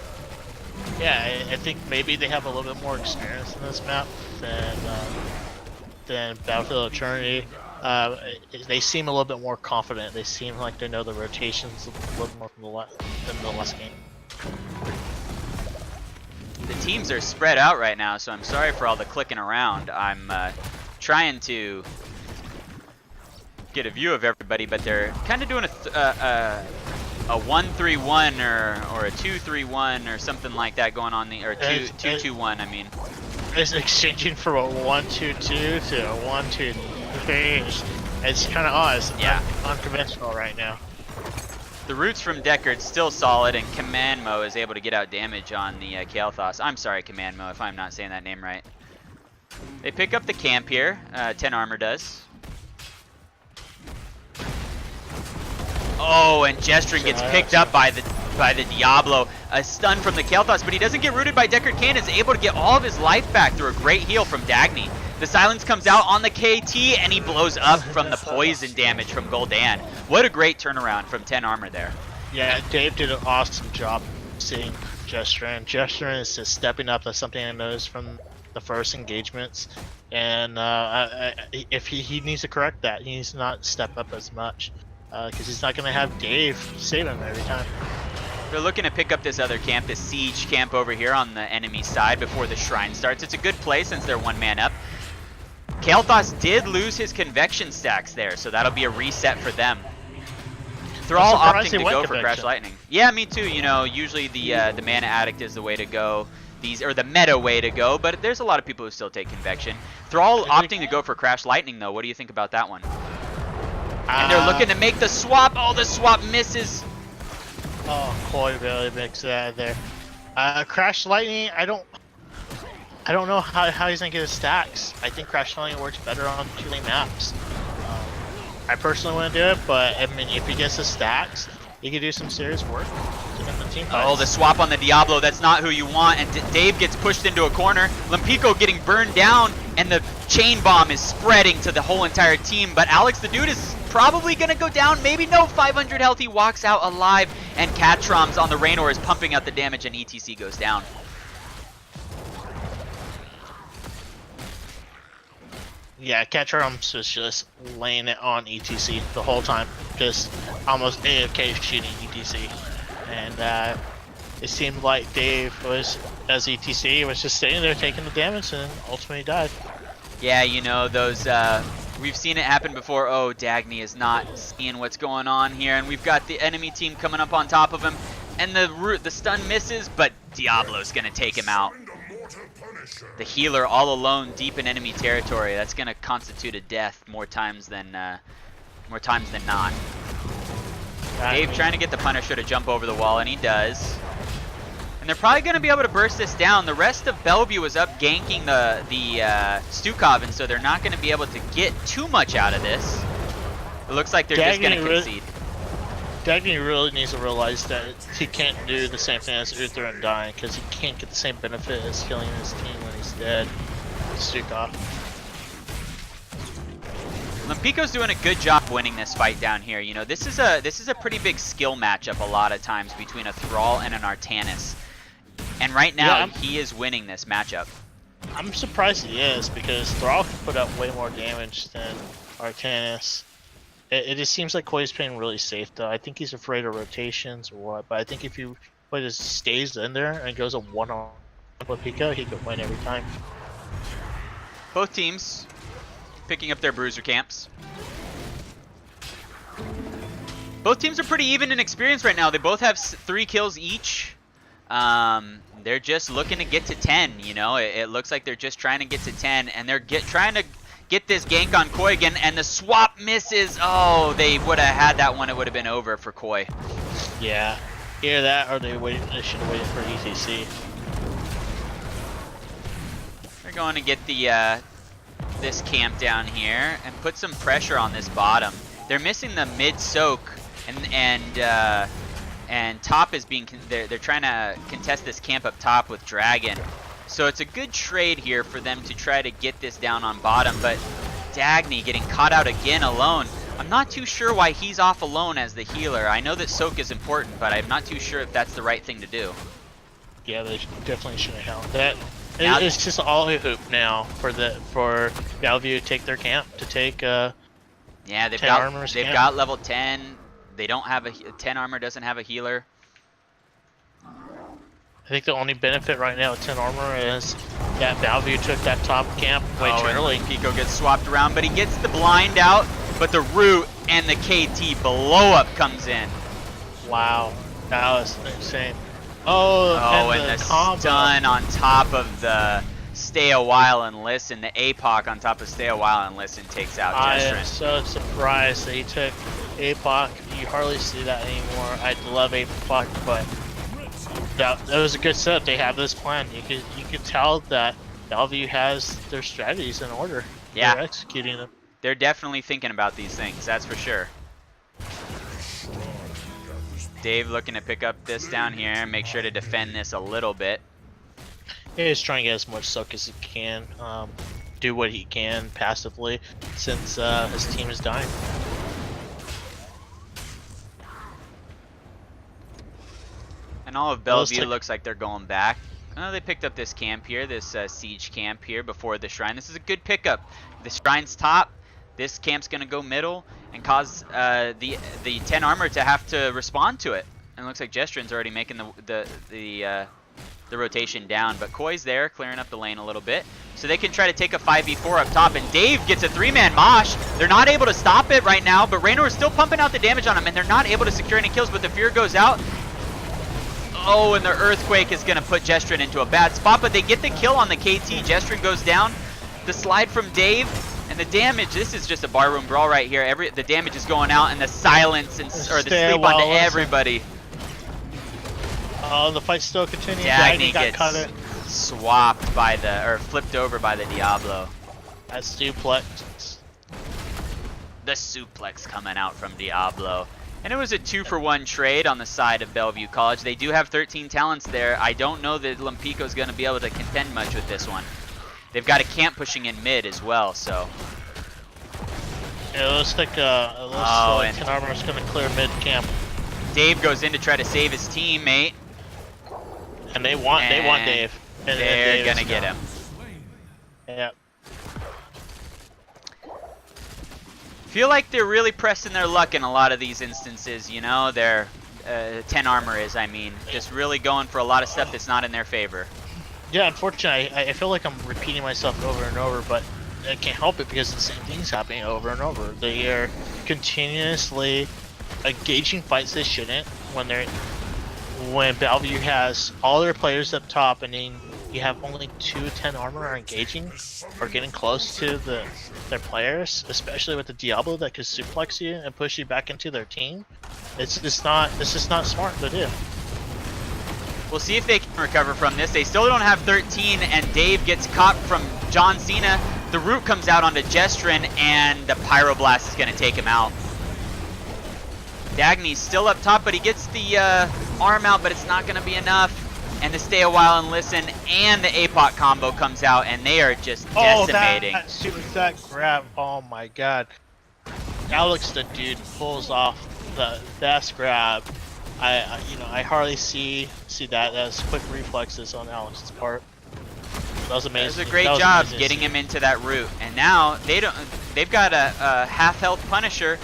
Yeah, I think maybe they have a little bit more experience in this map than Battlefield Eternity. They seem a little bit more confident. They seem like they know the rotations a little more than the last game. The teams are spread out right now, so I'm sorry for all the clicking around. I'm trying to get a view of everybody, but they're kind of doing a 1-3-1 or a 2-3-1 or something like that going on, or 2-2-1. I mean, it's exchanging from a 1-2-2 to a 1-2-3. It's kind of odd. It's unconventional right now. The roots from Deckard's still solid, and Commandmo is able to get out damage on the Kael'thas. I'm sorry, Commandmo, if I'm not saying that name right. They pick up the camp here. 10 armor does. Oh, and Jestrin gets picked up by the Diablo. A stun from the Kael'thas, but he doesn't get rooted by Deckard Cain. Is able to get all of his life back through a great heal from Dagny. The silence comes out on the KT, and he blows up from the poison damage from Gul'dan. What a great turnaround from 10 armor there. Yeah, Dave did an awesome job seeing Jestrin. Jestrin is just stepping up. That's something I noticed from the first engagements. And if he needs to correct that, he needs to not step up as much. Because he's not going to have Dave save him every time. They're looking to pick up this other camp, this siege camp over here on the enemy side before the shrine starts. It's a good play since they're 1 man up. Kael'thas did lose his convection stacks there, so that'll be a reset for them. Thrall opting to go for Crash Lightning. Yeah, me too. You know, usually the Mana Addict is the way to go. The meta way to go, but there's a lot of people who still take convection. Thrall opting to go for Crash Lightning though. What do you think about that one? And they're looking to make the swap. Oh, the swap misses. Oh, Koi really makes that there. Crash Lightning, I don't know how he's gonna get his stacks. I think Crash Lightning works better on 2-lane maps. I personally want to do it, but I mean, if he gets his stacks, he could do some serious work to win the team fights. Oh, the swap on the Diablo, that's not who you want, and Dave gets pushed into a corner. Lampico getting burned down, and the chain bomb is spreading to the whole entire team, but Alex the Dude is probably going to go down. Maybe no, 500 health, he walks out alive, and Catroms on the Raynor is pumping out the damage, and ETC goes down. Yeah, Catroms was just laying it on ETC the whole time, just almost AFK shooting ETC, and it seemed like Dave was, as ETC, was just sitting there taking the damage and ultimately died. Yeah, you know, those, we've seen it happen before. Oh, Dagny is not seeing what's going on here, and we've got the enemy team coming up on top of him, and the stun misses, but Diablo's gonna take him out. The healer all alone deep in enemy territory. That's gonna constitute a death more times than not. Dave trying to get the Punisher to jump over the wall, and he does. And they're probably going to be able to burst this down. The rest of Bellevue is up ganking the Stukov, and so they're not going to be able to get too much out of this. It looks like they're just going to concede. Dagny really needs to realize that he can't do the same thing as Uther and dying, because he can't get the same benefit as killing his team when he's dead. Stukov. Lempico's doing a good job winning this fight down here. You know, this is a pretty big skill matchup a lot of times between a Thrall and an Artanis. And right now, he is winning this matchup. I'm surprised he is, because Thrall can put up way more damage than Artanis. It just seems like Koi's playing really safe, though. I think he's afraid of rotations or what, but I think if he just stays in there and goes a one-on Lempico, he could win every time. Both teams picking up their bruiser camps. Both teams are pretty even in experience right now. They both have 3 kills each. They're just looking to get to 10, you know. It looks like they're just trying to get to 10, and they're trying to get this gank on Koi again, and the swap misses. Oh, they would have had that one. It would have been over for Koi. Yeah. Either that, or they should have waited for ETC. They're going to get the this camp down here and put some pressure on this bottom. They're missing the mid soak, and top is being they're trying to contest this camp up top with Dragon. So it's a good trade here for them to try to get this down on bottom, but Dagny getting caught out again alone. I'm not too sure why he's off alone as the healer. I know that soak is important, but I'm not too sure if that's the right thing to do. Yeah, they definitely should have held that. It's just all a hoop now for Bellevue to take their camp, to take yeah, they've got level 10. They don't have a 10 armor, doesn't have a healer. I think the only benefit right now with 10 armor is that Bellevue took that top camp way too early. Pico gets swapped around, but he gets the blind out, but the root and the KT blow up comes in. Wow, that was insane. Oh, and the stun on top of the stay a while and listen. The APOC on top of stay a while and listen takes out Jestrin. I am so surprised that he took APOC. You hardly see that anymore. I love APOC, but that was a good setup. They have this plan. You could tell that Bellevue has their strategies in order. Yeah, they're executing them. They're definitely thinking about these things. That's for sure. Dave looking to pick up this down here, make sure to defend this a little bit. He's trying to get as much soak as he can, do what he can passively, since his team is dying. And all of Bellevue looks like they're going back. Oh, they picked up this camp here, this siege camp here before the shrine. This is a good pickup. The shrine's top. This camp's gonna go middle and cause the 10 armor to have to respond to it. And it looks like Jestrin's already making the rotation down, but Koi's there clearing up the lane a little bit, so they can try to take a 5v4 up top. And Dave gets a 3-man mosh. They're not able to stop it right now, but Raynor is still pumping out the damage on him, and they're not able to secure any kills. But the fear goes out. Oh, and the earthquake is gonna put Jestrin into a bad spot, but they get the kill on the KT. Jestrin goes down. The slide from Dave. And the damage, this is just a barroom brawl right here. The damage is going out, and the silence or the sleep onto everybody. Oh, the fight's still continuing. Dagny gets swapped by flipped over by the Diablo. That suplex. The suplex coming out from Diablo. And it was a 2-for-1 trade on the side of Bellevue College. They do have 13 talents there. I don't know that Lempico's going to be able to contend much with this one. They've got a camp pushing in mid as well, so. Yeah, it looks like 10 armor is going to clear mid camp. Dave goes in to try to save his teammate. And they want Dave. And they're going to get him. Yeah. Feel like they're really pressing their luck in a lot of these instances, you know. They're 10 armor is, I mean. Just really going for a lot of stuff that's not in their favor. Yeah, unfortunately, I feel like I'm repeating myself over and over, but I can't help it because the same thing's happening over and over. They are continuously engaging fights they shouldn't when Bellevue has all their players up top, and then you have only 2 10 armor are engaging or getting close to their players, especially with the Diablo that could suplex you and push you back into their team. It's just not smart to do. We'll see if they can recover from this. They still don't have 13, and Dave gets caught from John Cena. The root comes out onto Jestrin, and the Pyroblast is going to take him out. Dagny's still up top, but he gets the arm out, but it's not going to be enough. And the Stay a While and Listen and the APOC combo comes out, and they are just decimating. That suicide grab, oh my god. Alex the dude pulls off the best grab. I hardly see that as quick reflexes on Alex's part. That was amazing. It was a great job getting him into that route. And now they've got a half health Punisher,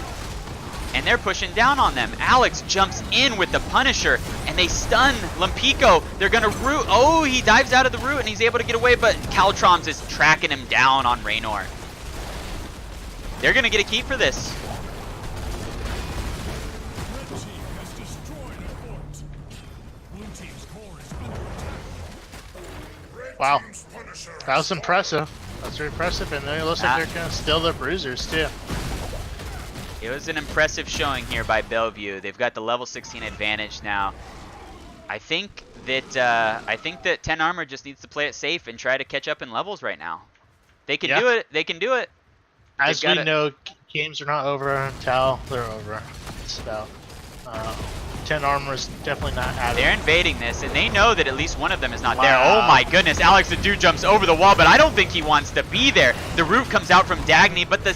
and they're pushing down on them. Alex jumps in with the Punisher, and they stun Lampico. They're gonna root. Oh, he dives out of the root, and he's able to get away, but Caltroms is tracking him down on Raynor. They're gonna get a keep for this. Red team has destroyed a fort. Blue team's core is under attack. Wow, that was impressive. That's very impressive, and it looks like they're gonna steal the bruisers too. It was an impressive showing here by Bellevue. They've got the level 16 advantage now. I think that 10 armor just needs to play it safe and try to catch up in levels right now. They can do it. They can do it. As we know, games are not over until they're over. So, 10 armor is definitely not out. They're invading this, and they know that at least one of them is not there. Oh my goodness, Alex the dude jumps over the wall, but I don't think he wants to be there. The root comes out from Dagny, but the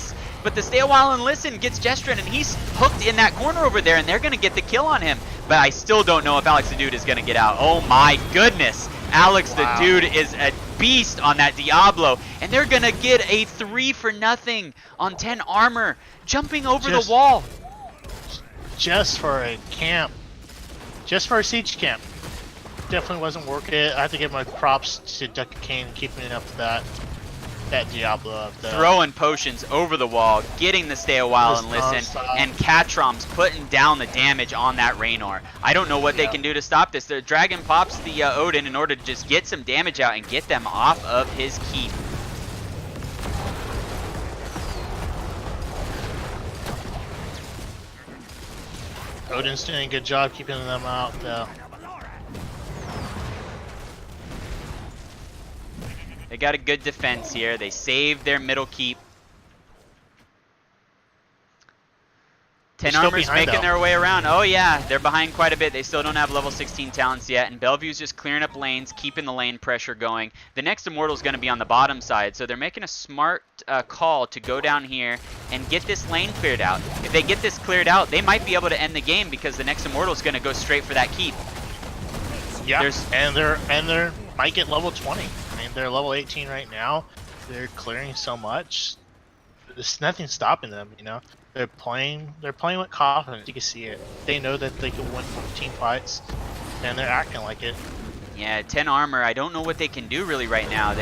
Stay a While and Listen gets Jestrin, and he's hooked in that corner over there, and they're going to get the kill on him. But I still don't know if Alex the dude is going to get out. Oh my goodness. Alex the dude is a beast on that Diablo, and they're going to get a 3 for nothing on 10 armor, jumping over the wall. Just for a camp. Just for a siege camp. Definitely wasn't working it. I have to give my props to Duck Kane keeping up that Diablo up there. Throwing potions over the wall, getting the Stay a While and Listen, and Catrom's putting down the damage on that Raynor. I don't know what they can do to stop this. The Dragon pops the Odin in order to just get some damage out and get them off of his keep. Odin's doing a good job keeping them out though. They got a good defense here. They saved their middle keep. 10 armor's making their way around. Oh yeah, they're behind quite a bit. They still don't have level 16 talents yet, and Bellevue's just clearing up lanes, keeping the lane pressure going. The next Immortal's going to be on the bottom side, so they're making a smart call to go down here and get this lane cleared out. If they get this cleared out, they might be able to end the game because the next Immortal's going to go straight for that keep. Yeah, and they're might get level 20. I mean, they're level 18 right now. They're clearing so much. There's nothing stopping them, you know. They're playing with confidence. You can see it. They know that they can win 14 fights, and they're acting like it. Yeah, 10 armor. I don't know what they can do really right now.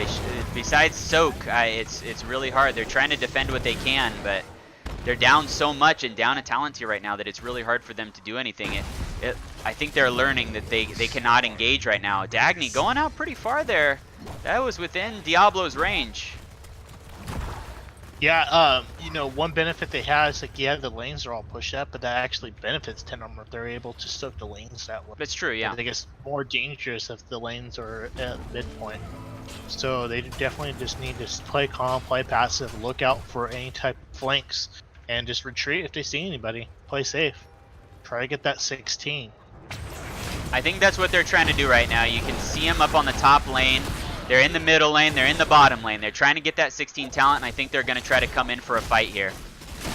Besides soak, it's really hard. They're trying to defend what they can, but they're down so much and down a talent tier right now that it's really hard for them to do anything. I think they're learning that they cannot engage right now. Dagny going out pretty far there. That was within Diablo's range. Yeah, you know, one benefit they have is like, yeah, the lanes are all pushed up, but that actually benefits 10 armor if they're able to soak the lanes that way. That's true, yeah. I think it's more dangerous if the lanes are at midpoint. So they definitely just need to play calm, play passive, look out for any type of flanks, and just retreat if they see anybody. Play safe. Try to get that 16. I think that's what they're trying to do right now. You can see them up on the top lane. They're in the middle lane. They're in the bottom lane. They're trying to get that 16 talent, and I think they're going to try to come in for a fight here.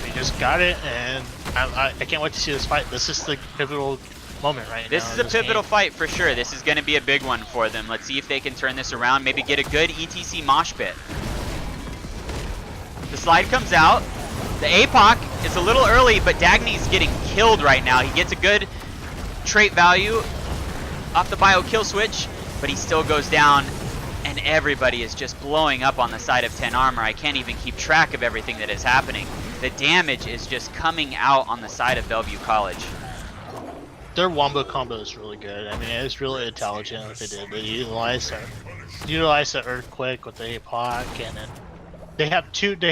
They just got it, and I can't wait to see this fight. This is the pivotal moment right now. This is a pivotal fight for sure. This is going to be a big one for them. Let's see if they can turn this around. Maybe get a good ETC mosh pit. The slide comes out. The APOC is a little early, but Dagny's getting killed right now. He gets a good trait value off the bio kill switch, but he still goes down, and everybody is just blowing up on the side of 10 armor. I can't even keep track of everything that is happening. The damage is just coming out on the side of Bellevue College. Their wombo combo is really good. I mean, it's really intelligent what they did. They utilized the earthquake with the APOC, and then they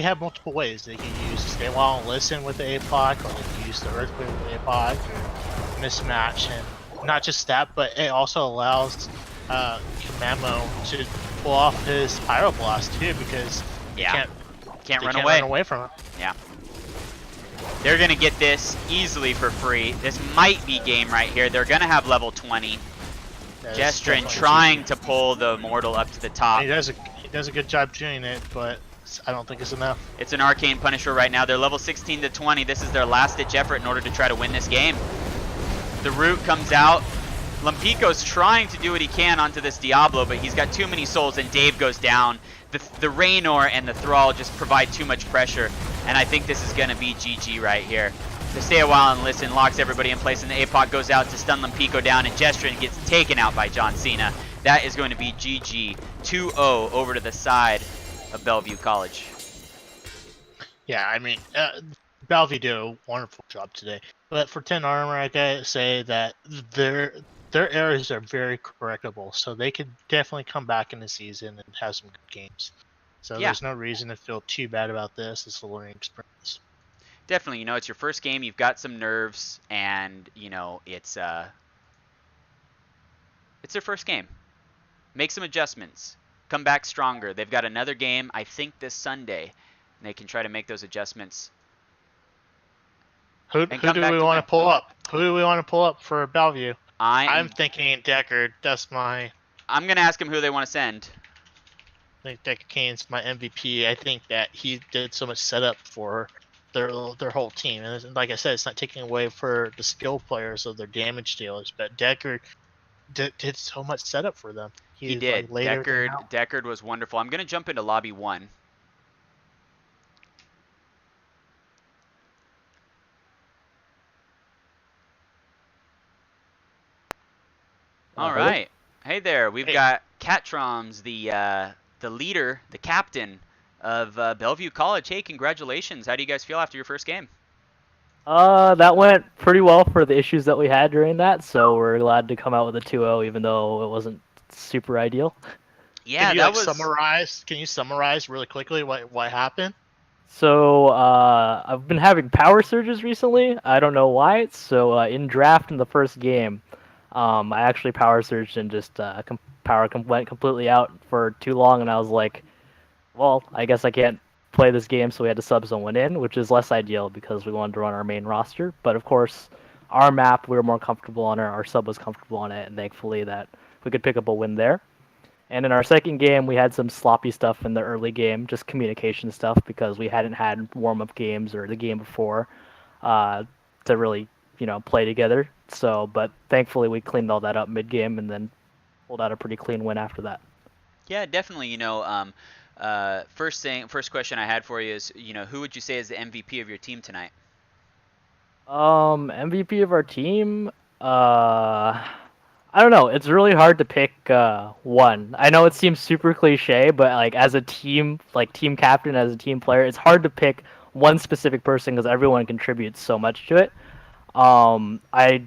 have multiple ways they can use stay while and listen with the APOC, or they can use the earthquake with the APOC, or mismatch. And not just that, but it also allows Kamamo to pull off his pyroblast too, because Yeah, they can't run run away. from him. Yeah. They're going to get this easily for free. This might be game right here. They're going to have level 20. That's Jestrin definitely trying to pull the Mortal up to the top. He does a good job doing it, but I don't think it's enough. It's an Arcane Punisher right now. They're level 16 to 20. This is their last-ditch effort in order to try to win this game. The root comes out. Lampico's trying to do what he can onto this Diablo, but he's got too many souls, and Dave goes down. The Raynor and the Thrall just provide too much pressure, and I think this is going to be GG right here. To stay a while and listen, locks everybody in place, and the APOC goes out to stun Lampico down, and Jestrin gets taken out by John Cena. That is going to be GG. 2-0 over to the side of Bellevue College. Yeah, I mean, Bellevue did a wonderful job today. But for 10 armor, I gotta say that their errors are very correctable, so they could definitely come back in the season and have some good games. So Yeah. there's no reason to feel too bad about this. It's a learning experience. Definitely, it's your first game, you've got some nerves, and, it's their first game. Make some adjustments. Come back stronger. They've got another game, I think, this Sunday, and they can try to make those adjustments. Who come do back we to want win. to pull up? Who do we want to pull up for Bellevue? I'm I'm thinking Deckard. That's my. going to ask them who they want to send. I think Deckard Kane's my MVP. I think that he did so much setup for their whole team, and like I said, it's not taking away for the skill players or their damage dealers, but Deckard did so much setup for them. He Like, did. laid everything out. Deckard was wonderful. I'm going to jump into lobby 1. All Hello? right. Hey there. We've Hey. got Catroms, the leader, the captain of Bellevue College. Hey, congratulations. How do you guys feel after your first game? That went pretty well for the issues that we had during that, so we're glad to come out with a 2-0, even though it wasn't super ideal. Yeah, Can you that was summarize? Can you summarize really quickly what happened? So, I've been having power surges recently. I don't know why. So, in draft in the first game, I actually power surged and just went completely out for too long, and I was like, well, I guess I can't play this game, so we had to sub someone in, which is less ideal because we wanted to run our main roster. But of course, our map, we were more comfortable on it, our sub was comfortable on it, and thankfully that we could pick up a win there. And in our second game, we had some sloppy stuff in the early game, just communication stuff, because we hadn't had warm-up games or the game before to really, play together. So, but thankfully we cleaned all that up mid-game and then pulled out a pretty clean win after that. Yeah, definitely. First question I had for you is, who would you say is the MVP of your team tonight? MVP of our team, I don't know. It's really hard to pick one. I know it seems super cliche, but like as a team, like team captain, as a team player, it's hard to pick one specific person because everyone contributes so much to it. I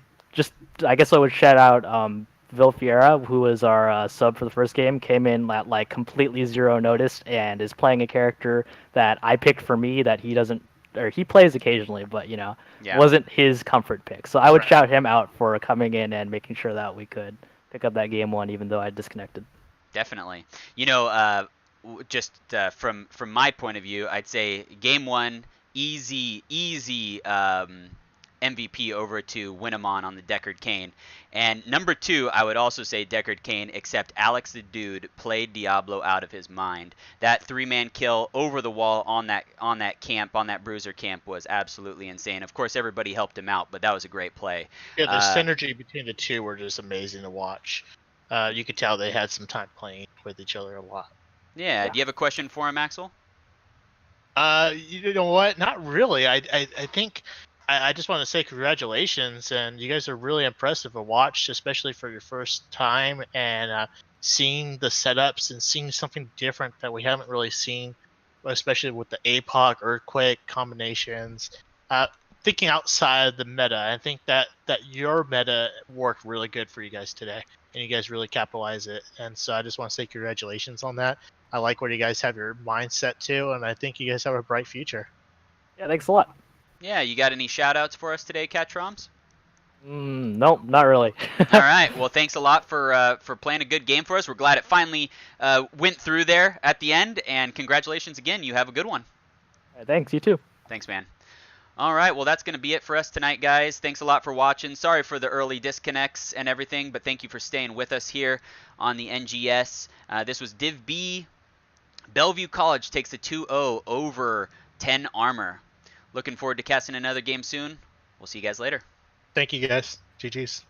guess I would shout out Vil Fiera, who was our sub for the first game, came in at like completely zero notice and is playing a character that I picked for me that he doesn't, or he plays occasionally, but Yeah. wasn't his comfort pick. So I would Right. shout him out for coming in and making sure that we could pick up that game one, even though I disconnected. Definitely. Just from my point of view, I'd say game 1, easy MVP over to Winnemon on the Deckard Cain. And number 2, I would also say Deckard Cain, except Alex the Dude played Diablo out of his mind. That 3-man kill over the wall on that camp, on that bruiser camp, was absolutely insane. Of course, everybody helped him out, but that was a great play. Yeah, the synergy between the two were just amazing to watch. You could tell they had some time playing with each other a lot. Yeah. Do you have a question for him, Axel? You know what? Not really. I think I just want to say congratulations, and you guys are really impressive to watch, especially for your first time, and seeing the setups and seeing something different that we haven't really seen, especially with the APOC Earthquake combinations. Thinking outside the meta, I think that your meta worked really good for you guys today, and you guys really capitalize it. And so I just want to say congratulations on that. I like where you guys have your mindset to, and I think you guys have a bright future. Yeah, thanks a lot. Yeah, you got any shout outs for us today, Catroms? Nope, not really. All right. Well, thanks a lot for playing a good game for us. We're glad it finally went through there at the end, and congratulations again. You have a good one. Thanks, you too. Thanks, man. All right, well, that's going to be it for us tonight, guys. Thanks a lot for watching. Sorry for the early disconnects and everything, but thank you for staying with us here on the NGS. This was Div B. Bellevue College takes a 2-0 over 10 Armor. Looking forward to casting another game soon. We'll see you guys later. Thank you, guys. GG's.